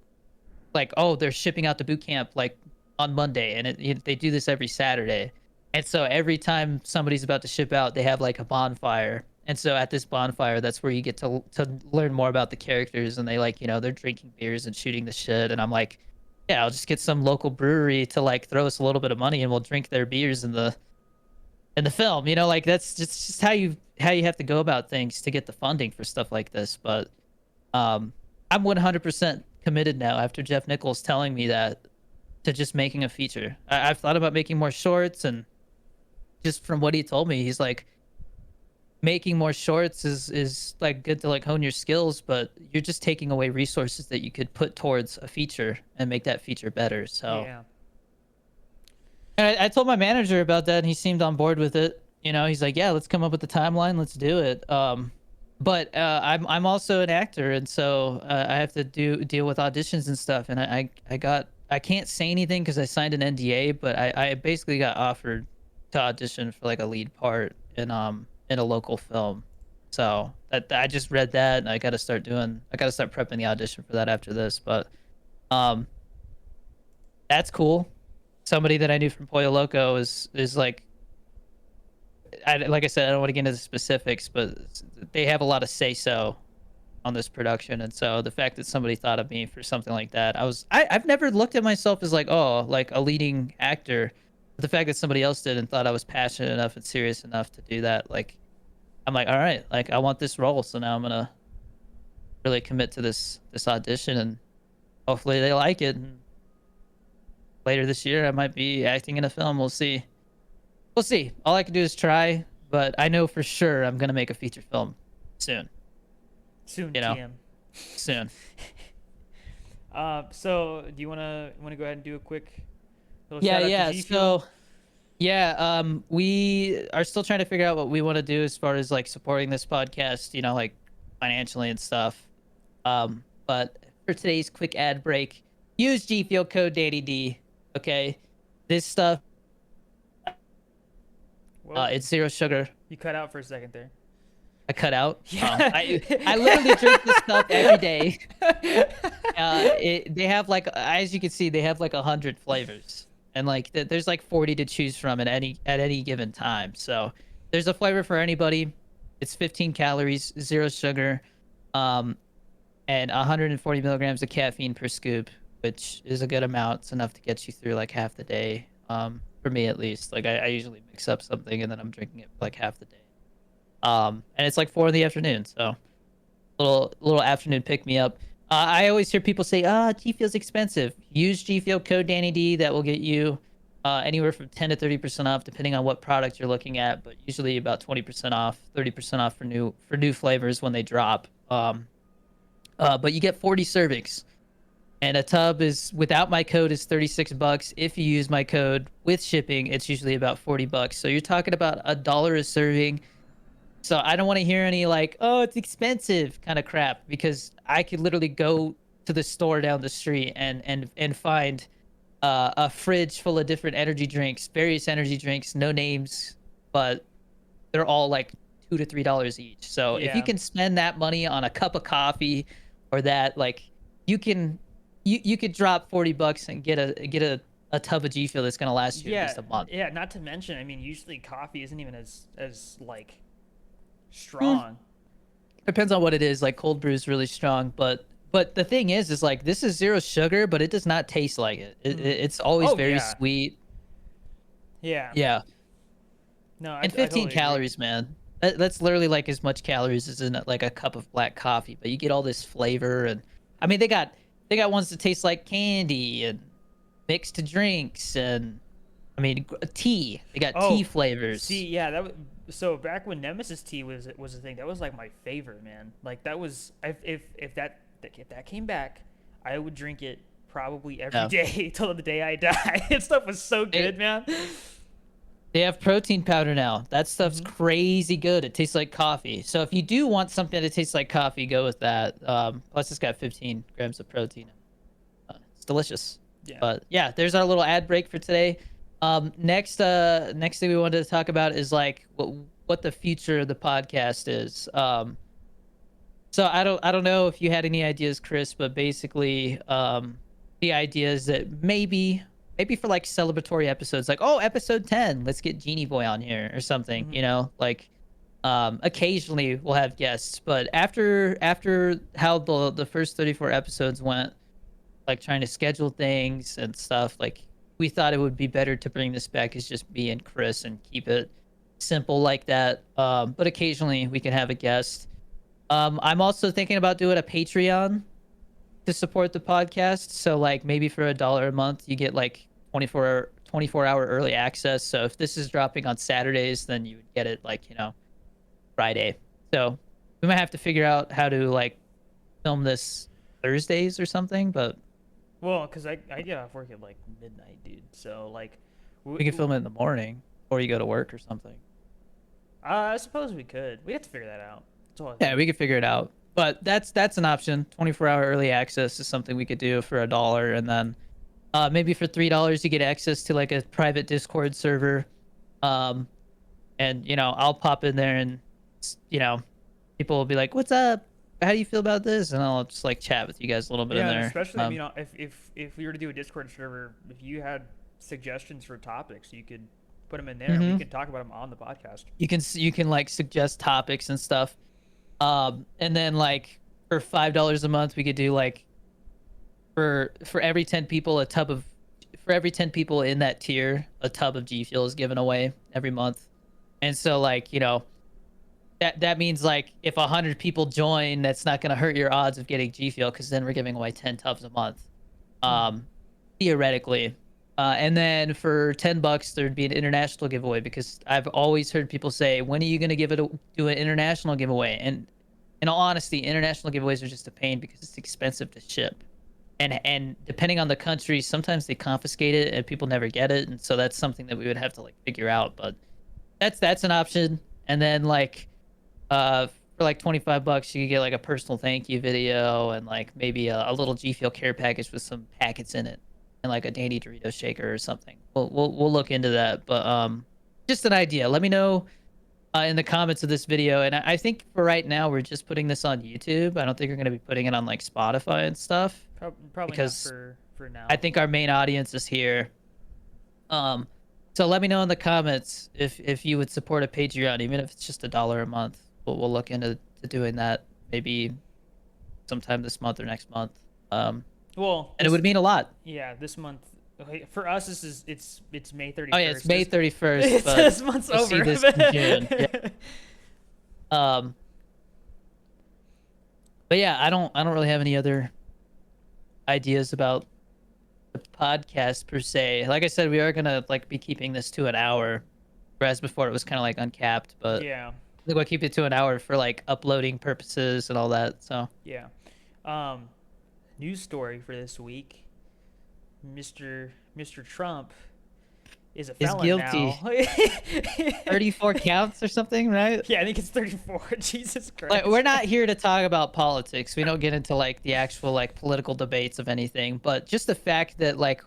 A: oh, they're shipping out to boot camp like on Monday, and they do this every Saturday. And so every time somebody's about to ship out, they have like a bonfire. And so at this bonfire, that's where you get to learn more about the characters. And they like, you know, they're drinking beers and shooting the shit. And I'm like, yeah, I'll just get some local brewery to like throw us a little bit of money, and we'll drink their beers in the film. You know, like that's just how you have to go about things to get the funding for stuff like this. But I'm 100% committed now after Jeff Nichols telling me that, to just making a feature. I've thought about making more shorts, and just from what he told me, he's like, making more shorts is like good to like hone your skills, but you're just taking away resources that you could put towards a feature and make that feature better. So
B: Yeah.
A: and I told my manager about that, and he seemed on board with it. You know, he's like, yeah, let's come up with the timeline, let's do it. But I'm also an actor, and so I have to deal with auditions and stuff. And I can't say anything because I signed an NDA, but I basically got offered to audition for like a lead part in a local film. So that I just read that, and I got to start prepping the audition for that after this. But um, that's cool. Somebody that I knew from Pollo Loco is like, like I said, I don't want to get into the specifics, but they have a lot of say so on this production, and so the fact that somebody thought of me for something like that, I've never looked at myself as like, oh, like a leading actor. But the fact that somebody else did and thought I was passionate enough and serious enough to do that, like, I'm like, all right, like I want this role, so now I'm gonna really commit to this audition, and hopefully they like it. And later this year, I might be acting in a film. We'll see. We'll see. All I can do is try, but I know for sure I'm gonna make a feature film soon.
B: Soon,
A: You know,
B: TM.
A: soon.
B: So do you wanna go ahead and do a quick little
A: Yeah,
B: shout out to
A: yeah.
B: G Fuel?
A: So yeah, we are still trying to figure out what we want to do as far as like supporting this podcast, like financially and stuff. But for today's quick ad break, use G Fuel code DannyD. Okay, this stuff,
B: Whoa,
A: it's zero sugar.
B: you cut out for a second there.
A: I cut out.
B: Yeah.
A: I literally drink this stuff every day. They have like, as you can see, they have like 100 flavors, and like there's like 40 to choose from at any given time. So there's a flavor for anybody. It's 15 calories, zero sugar, um, and 140 milligrams of caffeine per scoop, which is a good amount. It's enough to get you through like half the day. For me at least. Like I usually mix up something and then I'm drinking it for like half the day. And it's like 4 in the afternoon, so little afternoon pick me up. I always hear people say, G Fuel's expensive. Use G Fuel code DannyD. That will get you anywhere from 10 to 30% off, depending on what product you're looking at. But usually about 20% off, 30% off for new flavors when they drop. But you get 40 servings, and a tub is without my code is $36. If you use my code with shipping, it's usually about $40. So you're talking about $1 a serving. So I don't want to hear any like, oh, it's expensive kind of crap, because I could literally go to the store down the street and find a fridge full of different energy drinks, various energy drinks, no names, but they're all like $2 to $3 each. So if you
B: Yeah.
A: can spend that money on a cup of coffee or that, like you could drop $40 and get a tub of G Fuel that's gonna last you at
B: Yeah,
A: least a month.
B: yeah. Not to mention, I mean, usually coffee isn't even as like
A: Mm,
B: strong.
A: depends on what it is. Like cold brew is really strong, but the thing is like this is zero sugar, but it does not taste like it. It's always
B: Oh
A: very
B: yeah,
A: sweet.
B: yeah.
A: Yeah,
B: No, I
A: and 15
B: totally agree.
A: calories, man. That's literally like as much calories as in like a cup of black coffee, but you get all this flavor. And I mean they got ones that taste like candy and mixed to drinks, and I mean tea. They got tea
B: Oh,
A: flavors.
B: see, yeah, that was so back when Nemesis Tea was a thing. That was like my favorite, man. Like that was if that came back, I would drink it probably every
A: Yeah.
B: day till the day I die. That stuff was so
A: They
B: good, man.
A: They have protein powder now. That stuff's
B: Hmm.
A: crazy good. It tastes like coffee. So if you do want something that tastes like coffee, go with that. Plus, it's got 15 grams of protein. It's delicious.
B: Yeah.
A: But yeah, there's our little ad break for today. Next thing we wanted to talk about is like what the future of the podcast is. So I don't know if you had any ideas, Chris, but basically, the idea is that maybe for like celebratory episodes, like, oh, episode 10, let's get Genie Boy on here or something,
B: Hmm.
A: like occasionally we'll have guests, but after how the first 34 episodes went, like trying to schedule things and stuff, like we thought it would be better to bring this back as just me and Chris and keep it simple like that. But occasionally we can have a guest. I'm also thinking about doing a Patreon to support the podcast. So like maybe for $1 a month, you get like 24 hour early access. So if this is dropping on Saturdays, then you would get it like, Friday. So we might have to figure out how to like film this Thursdays or something, but
B: Well, cause I get off work at like midnight, dude. So like,
A: we can film it in the morning before you go to work or something.
B: I suppose we could. We have to figure that out. That's all I
A: Yeah,
B: think.
A: we could figure it out. But that's an option. 24-hour early access is something we could do for $1, and then maybe for $3 you get access to like a private Discord server. Um, and I'll pop in there and people will be like, "What's up? How do you feel about this?" And I'll just like chat with you guys a little bit in
B: Yeah, and
A: there.
B: especially if we were to do a Discord server, if you had suggestions for topics, you could put them in there, and we
A: hmm
B: could talk about them on the podcast.
A: you can like suggest topics and stuff. And then like for $5 a month, we could do like for every 10 people a tub of for every 10 people in that tier, a tub of G Fuel is given away every month. And so like, that means like if 100 people join, that's not going to hurt your odds of getting G Fuel because then we're giving away 10 tubs a month.
B: Mm-hmm.
A: Theoretically. And then for $10, there'd be an international giveaway because I've always heard people say, "When are you going to do an international giveaway?" And in all honesty, international giveaways are just a pain because it's expensive to ship. And depending on the country, sometimes they confiscate it and people never get it. And so that's something that we would have to like figure out. But that's an option. And then like for like 25 bucks, you could get like a personal thank you video and like maybe a little G Fuel care package with some packets in it and like a Dandy Dorito shaker or something. We'll look into that. But just an idea. Let me know in the comments of this video. And I think for right now, we're just putting this on YouTube. I don't think we're going to be putting it on like Spotify and stuff
B: Probably not
A: because
B: for
A: I
B: now.
A: think our main audience is here. Um, so let me know in the comments if you would support a Patreon, even if it's just $1 a month. We'll look into doing that maybe sometime this month or next month.
B: Well,
A: And it would mean a lot.
B: yeah, this month. Okay, for us, it's May
A: Oh yeah, it's
B: 31st.
A: May 31st,
B: It's
A: but
B: this month's
A: you'll see
B: over.
A: this in June. Yeah. Um, but yeah, I don't really have any other ideas about the podcast per se. Like I said, we are gonna like be keeping this to an hour, whereas before it was kind of like uncapped. But
B: Yeah,
A: I think we'll keep it to an hour for like uploading purposes and all that. So
B: yeah. Um, News story for this week: Mr. Trump is a
A: is
B: felon
A: guilty.
B: now.
A: 34 counts or something, right?
B: Yeah, I think it's 34. Jesus
A: Like
B: Christ.
A: we're not here to talk about politics. We don't get into like the actual like political debates of anything, but just the fact that like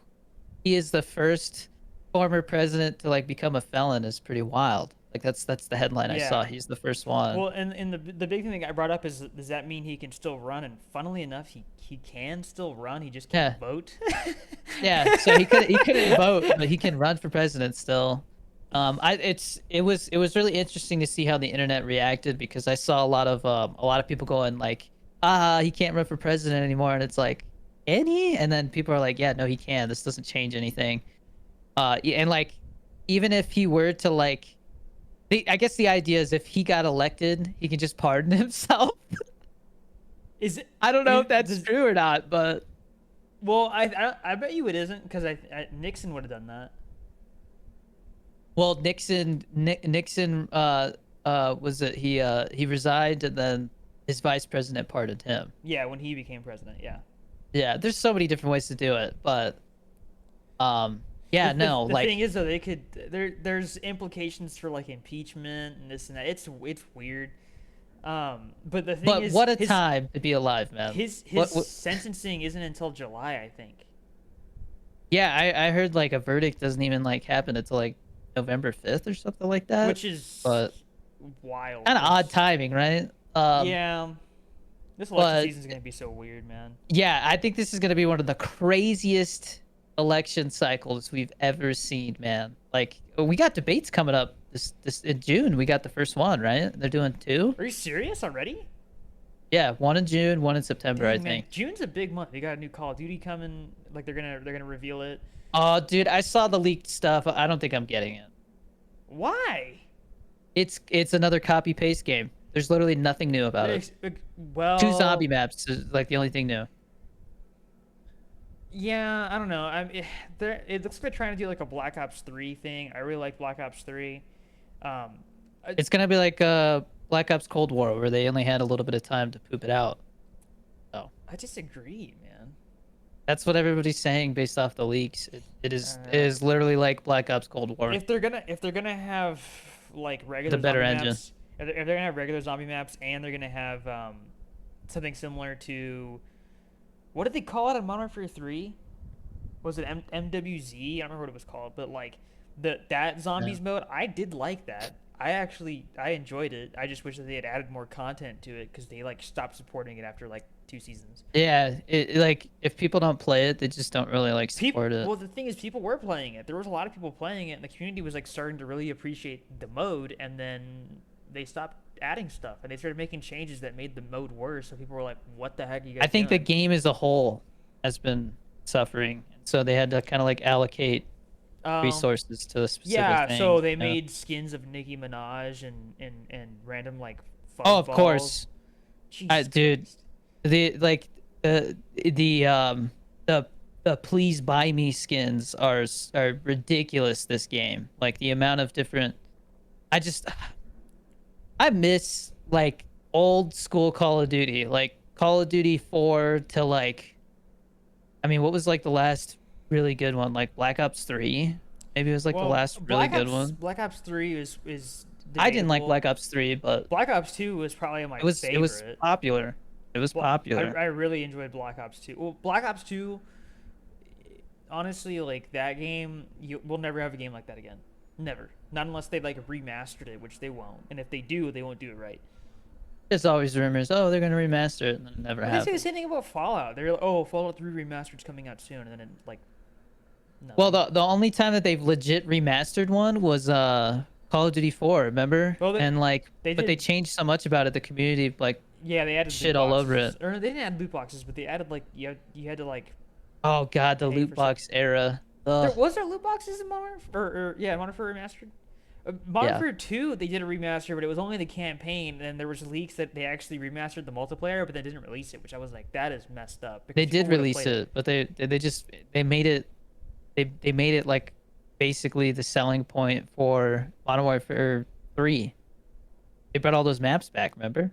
A: he is the first former president to like become a felon is pretty wild. Like that's the headline I saw.
B: Yeah.
A: He's the first one.
B: Well, and the big thing that I brought up is, does that mean he can still run? And funnily enough, he can still run. He just can't
A: Yeah.
B: vote.
A: Yeah, so he couldn't vote, but he can run for president still. It was really interesting to see how the internet reacted because I saw a lot of people going like, "Ah, he can't run for president anymore," and it's like, "Can he?" And then people are like, "Yeah, no, he can. This doesn't change anything." Yeah, and like, even if he were to like, I guess the idea is if he got elected, he can just pardon himself.
B: Is it?
A: I don't know if that's
B: Does,
A: true or not, but
B: well, I bet you it isn't, because Nixon would have done that.
A: well, Nixon was it he resigned and then his vice president pardoned him.
B: Yeah, when he became president. Yeah.
A: Yeah, there's so many different ways to do it, but
B: The,
A: yeah,
B: the,
A: no,
B: the
A: like
B: thing is though, there's implications for like impeachment and this and that. It's weird. But the thing
A: but
B: is,
A: what a time to be alive, man.
B: his
A: What
B: sentencing isn't until July, I think.
A: Yeah, I heard like a verdict doesn't even like happen until like November 5th or something like that.
B: Which is
A: But
B: wild.
A: kind of odd timing, right?
B: Yeah. This election
A: But
B: season is gonna be so weird, man.
A: yeah, I think this is going to be one of the craziest election cycles we've ever seen, man. Like we got debates coming up this in June. We got the first one, right? They're doing two.
B: Are you serious already?
A: Yeah, one in June, one in September, I
B: Dang, man,
A: think.
B: June's a big month. You got a new Call of Duty coming. Like they're gonna reveal it.
A: Oh, dude, I saw the leaked stuff. I don't think I'm getting it.
B: Why?
A: It's another copy paste game. There's literally nothing new about it.
B: Well,
A: Two zombie maps is like the only thing new.
B: yeah, I don't know. It looks like they're trying to do like a Black Ops 3 thing. I really like Black Ops 3. Um,
A: It's gonna be like Black Ops Cold War, where they only had a little bit of time to poop it out. So
B: I disagree, man.
A: that's what everybody's saying based off the leaks. It
B: Uh,
A: is literally like Black Ops Cold War.
B: If they're gonna have like regular
A: The better
B: zombie
A: engine.
B: maps, if they're gonna have regular zombie maps, and they're gonna have something similar to, what did they call it on Modern Warfare 3? Was it MWZ? I don't remember what it was called, but like that
A: Yeah.
B: zombies mode, I did like that. I enjoyed it. I just wish that they had added more content to it because they like stopped supporting it after like 2 seasons.
A: Yeah, like if people don't play it, they just don't really like
B: People,
A: support it.
B: well, the thing is, people were playing it. There was a lot of people playing it, and the community was like starting to really appreciate the mode. And then they stopped adding stuff, and they started making changes that made the mode worse. So people were like, "What the heck are you
A: I
B: guys
A: think the
B: doing?"
A: game as a whole has been suffering, so they had to kind of like allocate
B: Um,
A: resources to a specific
B: yeah.
A: thing.
B: So they
A: Yeah.
B: made skins of Nicki Minaj and random like
A: Oh,
B: fuzz
A: of
B: balls.
A: course.
B: Jesus
A: Dude,
B: Christ.
A: the like the the the please buy me skins are ridiculous this game. Like the amount of different I just I miss like old school Call of Duty, like Call of Duty 4 to like I mean, what was like the last really good one? Like Black Ops 3? Maybe it was like the
B: Well,
A: last really good one.
B: Black Ops 3 is
A: I didn't like
B: debatable.
A: Black Ops 3, but
B: Black Ops 2 was probably my
A: it was
B: favorite.
A: popular. It was popular.
B: I really enjoyed Black Ops 2. Well, Black Ops 2, honestly, like that game, we'll never have a game like that again. Never. Not unless they like remastered it, which they won't. And if they do, they won't do it right.
A: There's always rumors, oh, they're gonna remaster it, and then it never
B: Well, they say the
A: happens.
B: same thing about Fallout. They're like, oh, Fallout 3 remastered's coming out soon, and then like
A: Well,
B: nothing.
A: the only time that they've legit remastered one was Call of Duty 4, remember?
B: Well,
A: And like,
B: they
A: but they
B: did.
A: changed so much about it, the community like
B: Yeah, they added loot
A: shit all over
B: boxes,
A: it.
B: or they didn't add loot boxes, but they added like you had to like
A: Oh god, the
B: pay
A: loot
B: for stuff.
A: box era.
B: There
A: Ugh.
B: was there loot boxes in yeah, Modern Warfare Remastered. Modern
A: Yeah.
B: Warfare 2, they did a remaster, but it was only the campaign, and there was leaks that they actually remastered the multiplayer, but they didn't release it, which I was like, that is messed up because
A: They
B: people
A: did
B: would have
A: release
B: played it.
A: it, but they just they made it they made it like basically the selling point for Modern Warfare 3. They brought all those maps back, remember?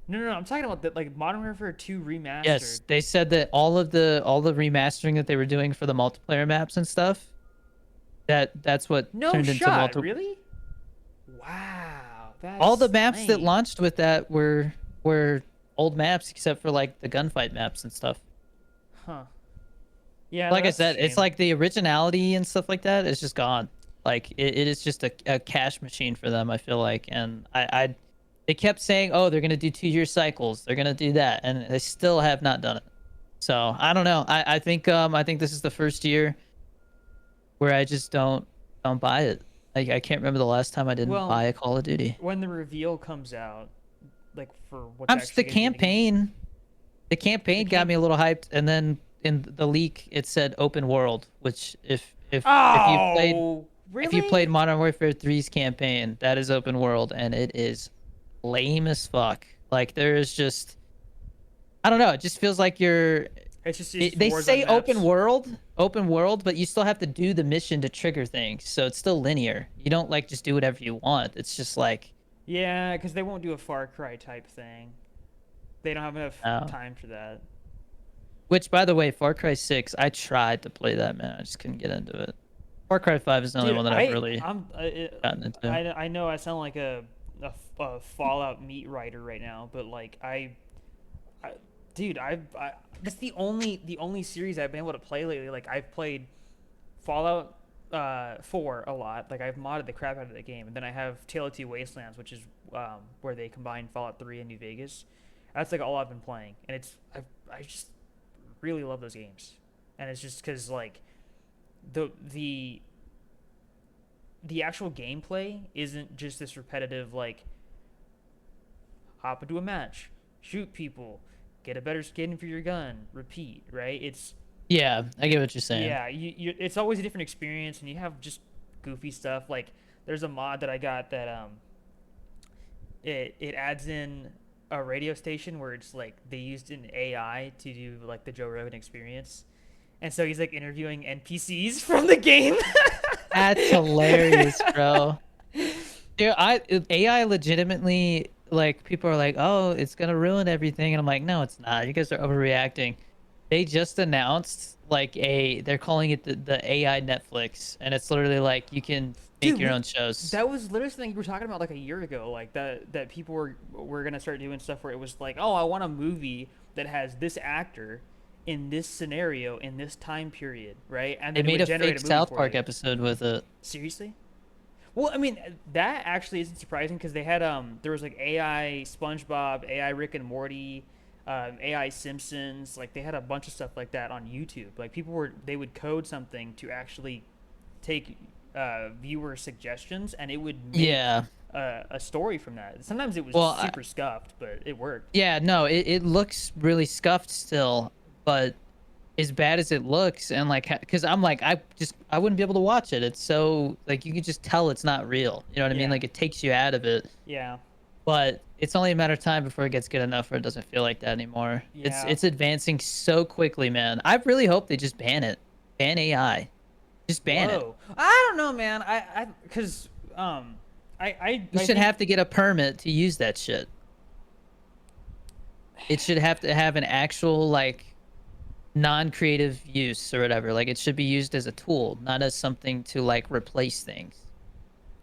B: No, I'm talking about the like Modern Warfare 2 remastered.
A: Yes, they said that all the remastering that they were doing for the multiplayer maps and stuff, that's what
B: No
A: turned into
B: shot,
A: multiple
B: really? Wow,
A: all the
B: that's
A: maps that
B: lame.
A: launched with that were old maps except for like the gunfight maps and stuff.
B: Huh. Yeah,
A: Like I
B: that's a
A: said, it's
B: shame.
A: like the originality and stuff like that is just gone. Like it is just a cash machine for them, I feel like. And I they kept saying, oh, they're gonna do 2 year cycles, they're gonna do that, and they still have not done it. So I don't know. I think this is the first year where I just don't buy it. Like I can't remember the last time I didn't
B: Well,
A: buy a Call of Duty.
B: when the reveal comes out, like for what's
A: I'm just the
B: actually going to be in the game,
A: campaign. The
B: the
A: campaign got
B: camp.
A: me a little hyped, and then in the leak it said open world, which
B: Oh,
A: if you
B: really?
A: played Modern Warfare 3's campaign, that is open world, and it is lame as fuck. Like there is just I don't know. It just feels like
B: It's
A: they
B: Warzone
A: say
B: maps.
A: open world, but you still have to do the mission to trigger things, so it's still linear. You don't like just do whatever you want. It's just like
B: Yeah, because they won't do a Far Cry type thing. They don't have enough
A: uh,
B: time for that.
A: which, by the way, Far Cry 6, I tried to play that, man. I just couldn't get into it. Far Cry 5 is the only
B: Dude,
A: one that I've really gotten into.
B: I know I sound like a Fallout meat writer right now, but like I dude, that's the only series I've been able to play lately. Like I've played Fallout 4 a lot. Like I've modded the crap out of the game, and then I have Tale of Two Wastelands, which is where they combine Fallout 3 and New Vegas. That's like all I've been playing, and I just really love those games, and it's just because like the the the actual gameplay isn't just this repetitive like hop into a match, shoot people, get a better skin for your gun, repeat. Right?
A: Yeah, I get what you're saying.
B: Yeah, it's always a different experience, and you have just goofy stuff. Like there's a mod that I got that it adds in a radio station where it's like they used an AI to do like the Joe Rogan experience, and so he's like interviewing NPCs from the game.
A: That's hilarious, bro. Dude, AI legitimately like people are like, "Oh, it's gonna ruin everything," and I'm like, "No, it's not. You guys are overreacting." They just announced like they're calling it the AI Netflix, and it's literally like you can make
B: Dude,
A: your own shows.
B: that was literally something you were talking about like a year ago, like that people were gonna start doing stuff where it was like, oh, I want a movie that has this actor in this scenario in this time period, right? And
A: They
B: then it
A: made
B: would
A: a
B: generate
A: fake
B: a movie
A: South
B: for
A: Park
B: you.
A: episode with it.
B: Seriously? Well, I mean, that actually isn't surprising because they had there was like AI SpongeBob, AI Rick and Morty, AI Simpsons. Like they had a bunch of stuff like that on YouTube. Like they would code something to actually take viewer suggestions, and it would make
A: Yeah.
B: a story from that. Sometimes it was
A: Well,
B: super scuffed, but it worked.
A: yeah, no, it looks really scuffed still, but as bad as it looks, and like, because I'm like, I wouldn't be able to watch it. It's so like you can just tell it's not real. You know what I mean?
B: Yeah,
A: Like it takes you out of it.
B: yeah,
A: But it's only a matter of time before it gets good enough where it doesn't feel like that anymore. It's
B: yeah.
A: it's advancing so quickly, man. I really hope they just ban it. Ban AI. Just ban it.
B: Whoa. I don't know, man. Because
A: You
B: I
A: should
B: think
A: have to get a permit to use that shit. It should have to have an actual like non-creative use or whatever. Like it should be used as a tool, not as something to like replace things.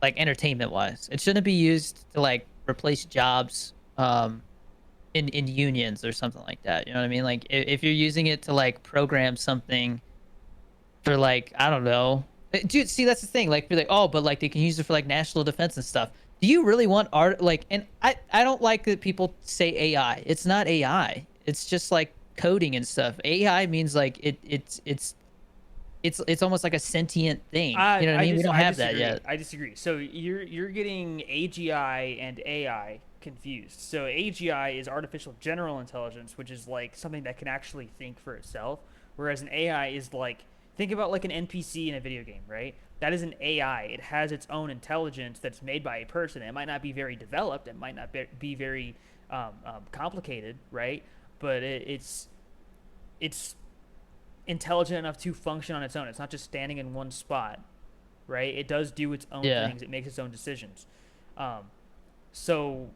A: Like entertainment wise. It shouldn't be used to like replace jobs in unions or something like that. You know what I mean? Like if you're using it to like program something for like I don't know. Dude, see that's the thing. Like you're like, oh, but like they can use it for like national defense and stuff. Do you really want art like and I don't like that people say AI. It's not AI. It's just like coding and stuff. AI means like it's almost like a sentient thing. You know what I mean? We don't
B: I
A: have that
B: disagree.
A: yet.
B: I disagree. So you're getting AGI and AI confused. So AGI is artificial general intelligence, which is like something that can actually think for itself, whereas an AI is like think about like an NPC in a video game, right? That is an AI. It has its own intelligence that's made by a person. It might not be very developed. It might not be very complicated, right? But it's intelligent enough to function on its own. It's not just standing in one spot, right? It does do its own
A: Yeah.
B: things. It makes its own decisions. Um, so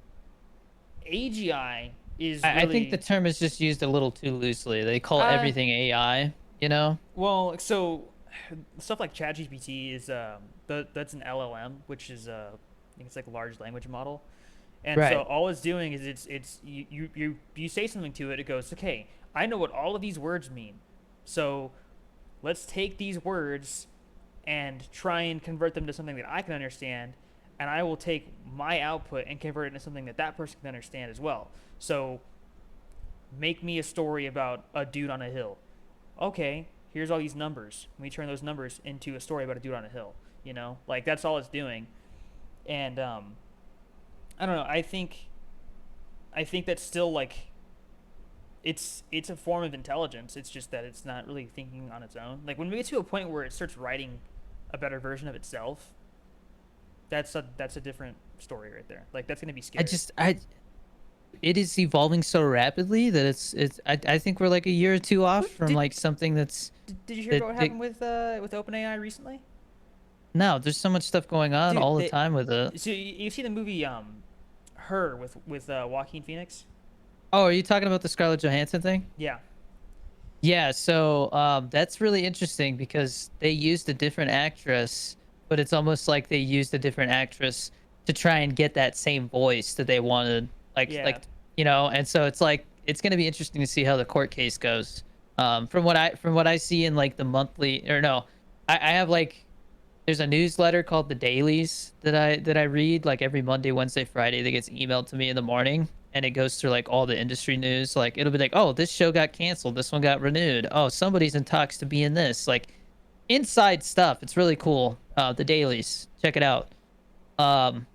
B: AGI is
A: I think the
B: really
A: term is just used a little too loosely. They call
B: uh
A: everything AI, you know?
B: well, so stuff like ChatGPT is that's an LLM, which is I think it's like a large language model. And so
A: Right.
B: all it's doing is you say something to it, it goes, okay, I know what all of these words mean. So let's take these words and try and convert them to something that I can understand, and I will take my output and convert it into something that that person can understand as well. So make me a story about a dude on a hill. Okay, here's all these numbers. Let me turn those numbers into a story about a dude on a hill. You know, like that's all it's doing. And I don't know. I think that's still like it's a form of intelligence. It's just that it's not really thinking on its own. Like when we get to a point where it starts writing a better version of itself, that's a different story right there. Like that's gonna be
A: I
B: scary.
A: just I it is evolving so rapidly that I think we're like a year or two off
B: What
A: from like something that's
B: did you hear
A: that,
B: about what
A: that
B: happened with OpenAI recently?
A: no, there's so much stuff going on
B: Dude,
A: all the
B: they
A: time with it.
B: so you see the movie Her with Joaquin Phoenix?
A: Oh, are you talking about the Scarlett Johansson thing?
B: Yeah.
A: Yeah, so that's really interesting because they used a different actress, but it's almost like they used a different actress to try and get that same voice that they wanted.
B: Yeah.
A: Like you know, and so it's like it's gonna be interesting to see how the court case goes. From what I see in like the monthly or no, I have like there's a newsletter called the Dailies that I read like every Monday, Wednesday, Friday that gets emailed to me in the morning and it goes through like all the industry news. Like it'll be like, oh, this show got canceled, this one got renewed. Oh, somebody's in talks to be in this. Like inside stuff. It's really cool. The Dailies. Check it out. Um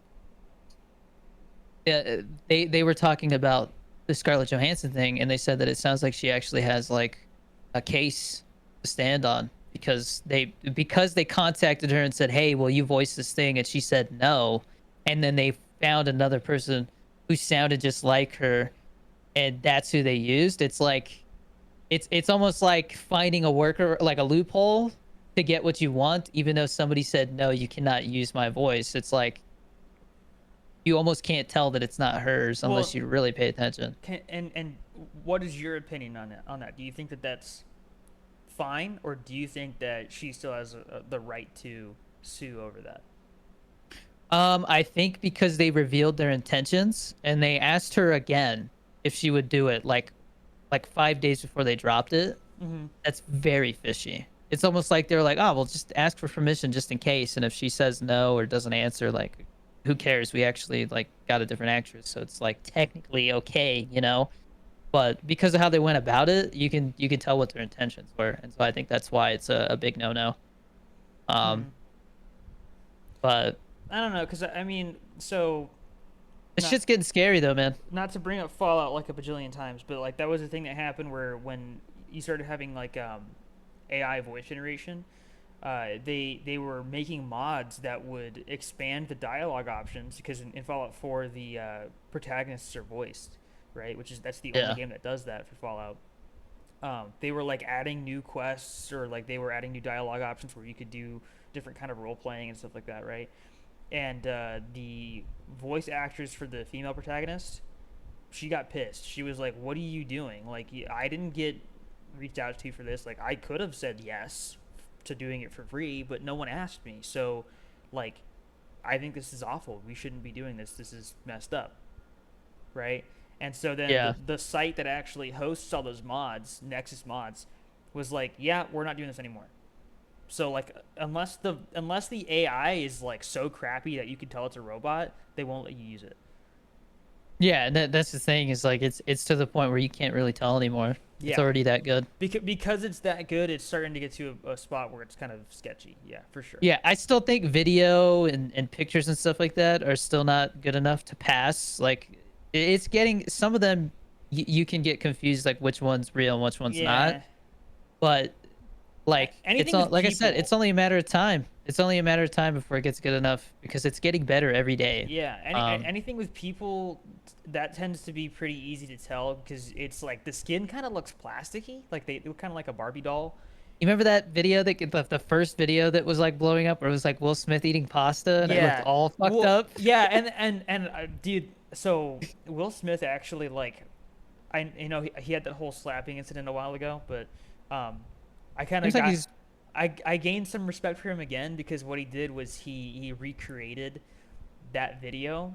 A: yeah, they were talking about the Scarlett Johansson thing and they said that it sounds like she actually has like a case to stand on because they contacted her and said, "Hey, will you voice this thing?" and she said no, and then they found another person who sounded just like her and that's who they used. It's like it's almost like finding a worker like a loophole to get what you want even though somebody said no, you cannot use my voice. It's like you almost can't tell that it's not hers unless
B: Well,
A: you really pay attention.
B: and what is your opinion on that? On that, do you think that that's fine, or do you think that she still has the right to sue over that?
A: I think because they revealed their intentions and they asked her again if she would do it like 5 days before they dropped it.
B: Mm-hmm.
A: That's very fishy. It's almost like they're like, oh, well, just ask for permission just in case. And if she says no or doesn't answer, like, who cares? We actually like got a different actress, so it's like technically okay, you know. But because of how they went about it, you can tell what their intentions were, and so I think that's why it's a big no no.
B: Hmm.
A: Um, but
B: I don't know, because I mean, so
A: this
B: not
A: shit's getting scary though, man.
B: not to bring up Fallout like a bajillion times, but like that was the thing that happened where when you started having like AI voice generation, they were making mods that would expand the dialogue options because in Fallout 4 the protagonists are voiced, right? Which is that's the only
A: Yeah,
B: game that does that for Fallout. They were like adding new quests or like they were adding new dialogue options where you could do different kind of role playing and stuff like that, right? And the voice actress for the female protagonist, she got pissed. She was like, "What are you doing? Like, I didn't get reached out to for this. Like, I could have said yes to doing it for free, but no one asked me. So, like, I think this is awful. We shouldn't be doing this. This is messed up, right?" And so then
A: yeah.
B: the site that actually hosts all those mods, Nexus Mods, was like, "Yeah, we're not doing this anymore." So like unless the AI is like so crappy that you can tell it's a robot, they won't let you use it.
A: Yeah, and that's the thing is like it's to the point where you can't really tell anymore. It's
B: Yeah,
A: already that good.
B: because it's that good, it's starting to get to a spot where it's kind of sketchy. Yeah, for sure.
A: Yeah, I still think video and pictures and stuff like that are still not good enough to pass. Like it's getting some of them you can get confused like which one's real and which one's not.
B: Yeah.
A: But like it's
B: Anything
A: not
B: with
A: like I said,
B: people.
A: it's only a matter of time. It's only a matter of time before it gets good enough because it's getting better every day.
B: Yeah,
A: Um,
B: anything with people that tends to be pretty easy to tell because it's like the skin kind of looks plasticky, like they look kind of like a Barbie doll.
A: you remember that video that the first video that was like blowing up where it was like Will Smith eating pasta and it looked
B: Yeah.
A: all fucked
B: Well,
A: up?
B: yeah, and dude, so Will Smith actually like he had that whole slapping incident a while ago, but um, I kind of
A: Seems like
B: got
A: he's
B: I gained some respect for him again because what he did was he recreated that video,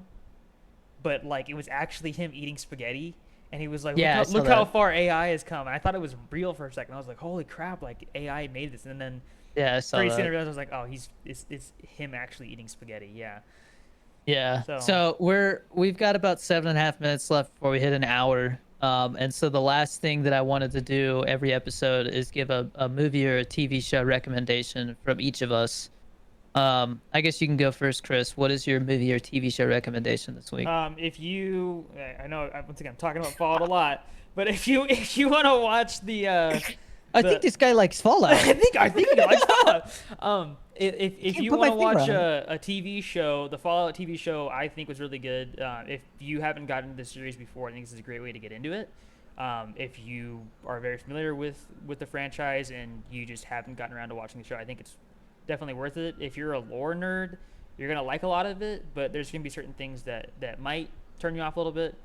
B: but like it was actually him eating spaghetti, and he was like,
A: yeah, I saw
B: look how
A: that.
B: far AI has come. And I thought it was real for a second. I was like, holy crap, like AI made this, and then
A: Yeah, I saw
B: pretty soon I
A: that.
B: realized I was like, oh, it's him actually eating spaghetti. Yeah.
A: Yeah.
B: So
A: So we've got about 7.5 minutes left before we hit an hour. And so the last thing that I wanted to do every episode is give a movie or a TV show recommendation from each of us. I guess you can go first, Chris. What is your movie or TV show recommendation this week?
B: If you, I know once again I'm talking about Fallout a lot, but if you want to watch
A: I think
B: the
A: this guy likes Fallout.
B: I think he likes Fallout.
A: I
B: If
A: can't
B: you
A: put
B: want
A: my
B: to
A: finger
B: watch
A: on it.
B: a TV show, the Fallout TV show I think was really good. If you haven't gotten into the series before, I think this is a great way to get into it. If you are very familiar with the franchise and you just haven't gotten around to watching the show, I think it's definitely worth it. If you're a lore nerd, you're gonna like a lot of it, but there's gonna be certain things that might turn you off a little bit.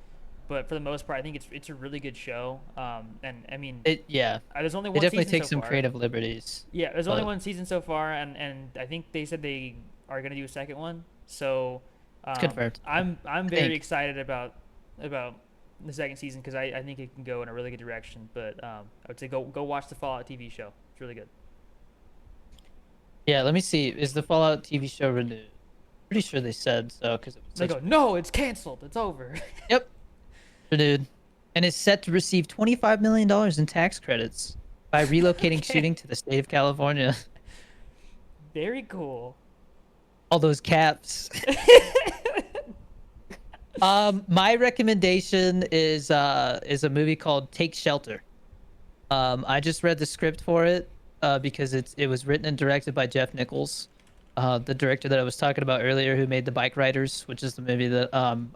B: But for the most part, I think it's a really good show. And I mean,
A: Yeah,
B: there's only
A: it
B: one
A: definitely
B: season so
A: takes some
B: far.
A: creative liberties,
B: Yeah, there's only
A: but
B: one season so far, and I think they said they are gonna do a second one. So
A: it's confirmed.
B: I'm
A: I
B: very
A: think.
B: excited about the second season because I think it can go in a really good direction. But I would say go watch the Fallout TV show. It's really good.
A: Yeah, let me see. Is the Fallout TV show renewed? Pretty sure they said so because it was
B: They
A: such.
B: go, no, it's canceled. It's over.
A: Yep, renewed, and is set to receive $25 million in tax credits by relocating
B: Okay,
A: shooting to the state of California.
B: very cool.
A: All those caps. My recommendation is a movie called Take Shelter. I just read the script for it because it was written and directed by Jeff Nichols, the director that I was talking about earlier, who made The Bike Riders, which is the movie that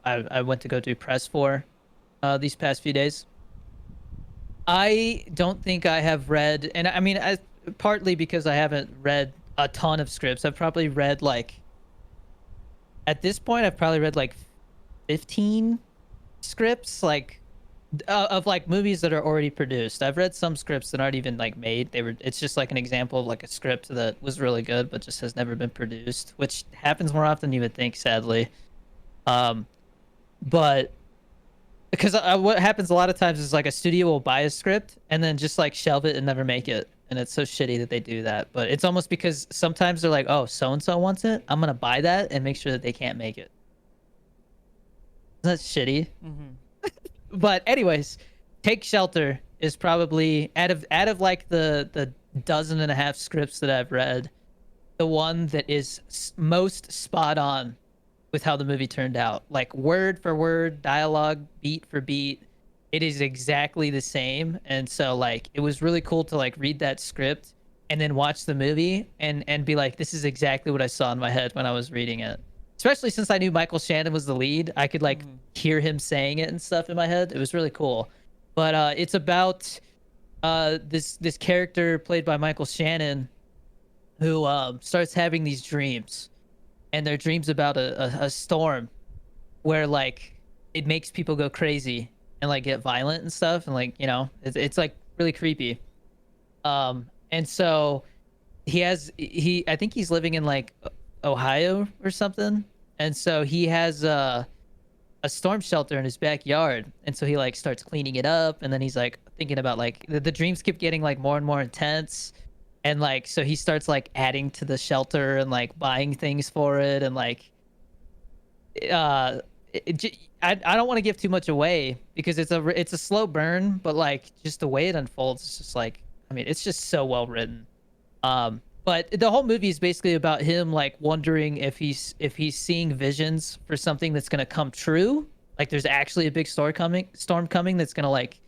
A: I went to go do press for these past few days. I don't think I have read, and I mean, partly because I haven't read a ton of scripts. I've probably read like at this point, I've probably read like 15 scripts, like of like movies that are already produced. I've read some scripts that aren't even like made. It's just like an example of like a script that was really good but just has never been produced, which happens more often than you would think, sadly. Um, but because what happens a lot of times is like a studio will buy a script and then just like shelve it and never make it, and it's so shitty that they do that. But it's almost because sometimes they're like, oh, so and so wants it, I'm gonna buy that and make sure that they can't make it. That's shitty.
B: Mm-hmm.
A: But anyways, Take Shelter is probably out of like the dozen and a half scripts that I've read, the one that is most spot on with how the movie turned out. Like word for word, dialogue, beat for beat, it is exactly the same. And so like it was really cool to like read that script and then watch the movie and be like, this is exactly what I saw in my head when I was reading it. Especially since I knew Michael Shannon was the lead, I could like
B: Mm-hmm.
A: hear him saying it and stuff in my head. It was really cool. But it's about this character played by Michael Shannon who starts having these dreams, and they're dreams about a storm where like it makes people go crazy and like get violent and stuff, and like it's like really creepy. And so he I think he's living in like Ohio or something, and so he has a storm shelter in his backyard, and so he like starts cleaning it up, and then he's like thinking about like the dreams keep getting like more and more intense, and like so he starts like adding to the shelter and like buying things for it, and like uh I don't want to give too much away because it's a slow burn, but like just the way it unfolds is just like, I mean, it's just so well written. But the whole movie is basically about him like wondering if he's seeing visions for something that's gonna come true. Like there's actually a big storm coming that's gonna like,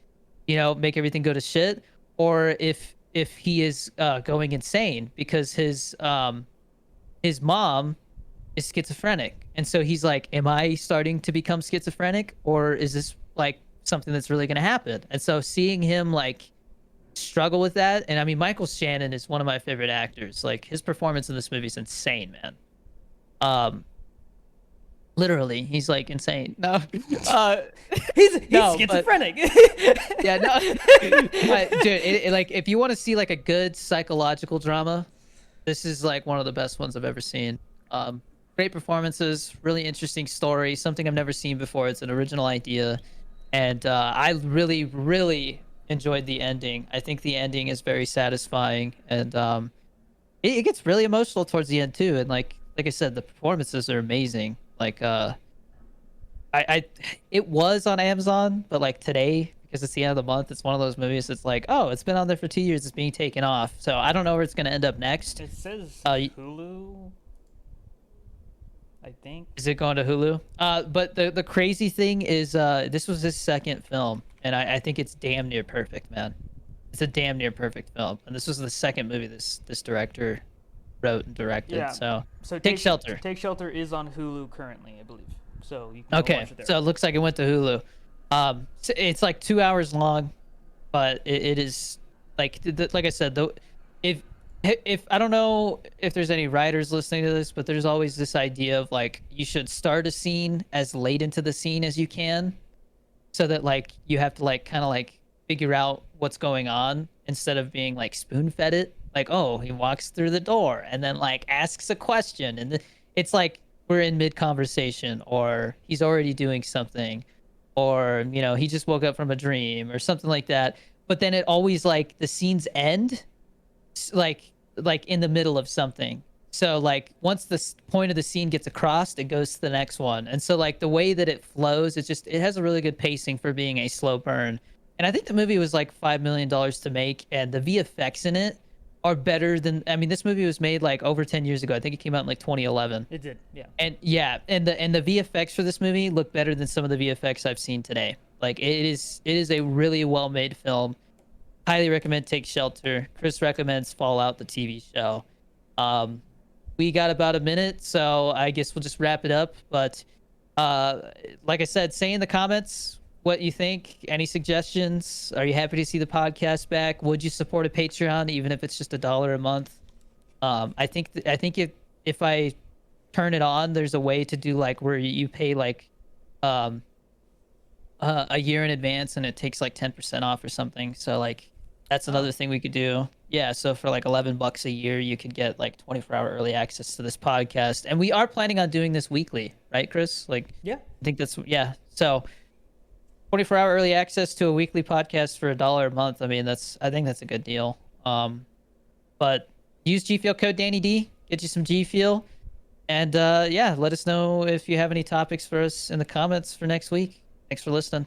A: make everything go to shit, or if he is going insane because his mom is schizophrenic, and so he's like, am I starting to become schizophrenic, or is this like something that's really gonna happen? And so seeing him like struggle with that. And I mean, Michael Shannon is one of my favorite actors. Like his performance in this movie is insane, man. Um, Literally, he's like insane. No, uh,
B: He's
A: no, but
B: schizophrenic.
A: yeah, no, but dude, like if you want to see like a good psychological drama, this is like one of the best ones I've ever seen. Great performances, really interesting story, something I've never seen before. It's an original idea, and I really, really enjoyed the ending. I think the ending is very satisfying, and it gets really emotional towards the end too. And like I said, the performances are amazing. Like I it was on Amazon, but like today, because it's the end of the month, it's one of those movies that's like, oh, it's been on there for 2 years, it's being taken off. So I don't know where it's gonna end up next.
B: It says Hulu, I think.
A: Is it going to Hulu? But the crazy thing is, this was his second film, and I think it's damn near perfect, man. It's a damn near perfect film, and this was the second movie this director wrote and directed.
B: Yeah.
A: So,
B: So
A: Take Shelter.
B: Take Shelter is on Hulu currently, I believe. So you can go
A: Okay,
B: watch it there.
A: so it looks like it went to Hulu. It's like 2 hours long, but it is like like I said, though, if if I don't know if there's any writers listening to this, but there's always this idea of like you should start a scene as late into the scene as you can, so that like you have to like kind of like figure out what's going on instead of being like spoon fed it. Like, oh, he walks through the door and then like asks a question, and it's like we're in mid conversation, or he's already doing something, or he just woke up from a dream or something like that. But then it always like the scenes end like in the middle of something. So like once the point of the scene gets across, it goes to the next one. And so like the way that it flows, it has a really good pacing for being a slow burn. And I think the movie was like $5 million to make, and the VFX in it are better than, I mean, this movie was made like over 10 years ago. I think it came out in like 2011.
B: It did, yeah.
A: And yeah, and the VFX for this movie look better than some of the VFX I've seen today. Like it is a really well made film. Highly recommend Take Shelter. Chris recommends Fallout, the TV show. We got about a minute, so I guess we'll just wrap it up. But like I said, say in the comments what you think. Any suggestions? Are you happy to see the podcast back? Would you support a Patreon, even if it's just $1 a month? I think if I turn it on, there's a way to do like where you pay like um a year in advance, and it takes like 10% off or something. So like that's another thing we could do. Yeah, so for like $11 a year, you could get like 24-hour early access to this podcast. And we are planning on doing this weekly, right, Chris? Like
B: Yeah.
A: I think that's, yeah. So 24-hour early access to a weekly podcast for $1 a month. I mean, I think that's a good deal. But use G Fuel code Danny D, get you some G Fuel, and yeah, let us know if you have any topics for us in the comments for next week. Thanks for listening.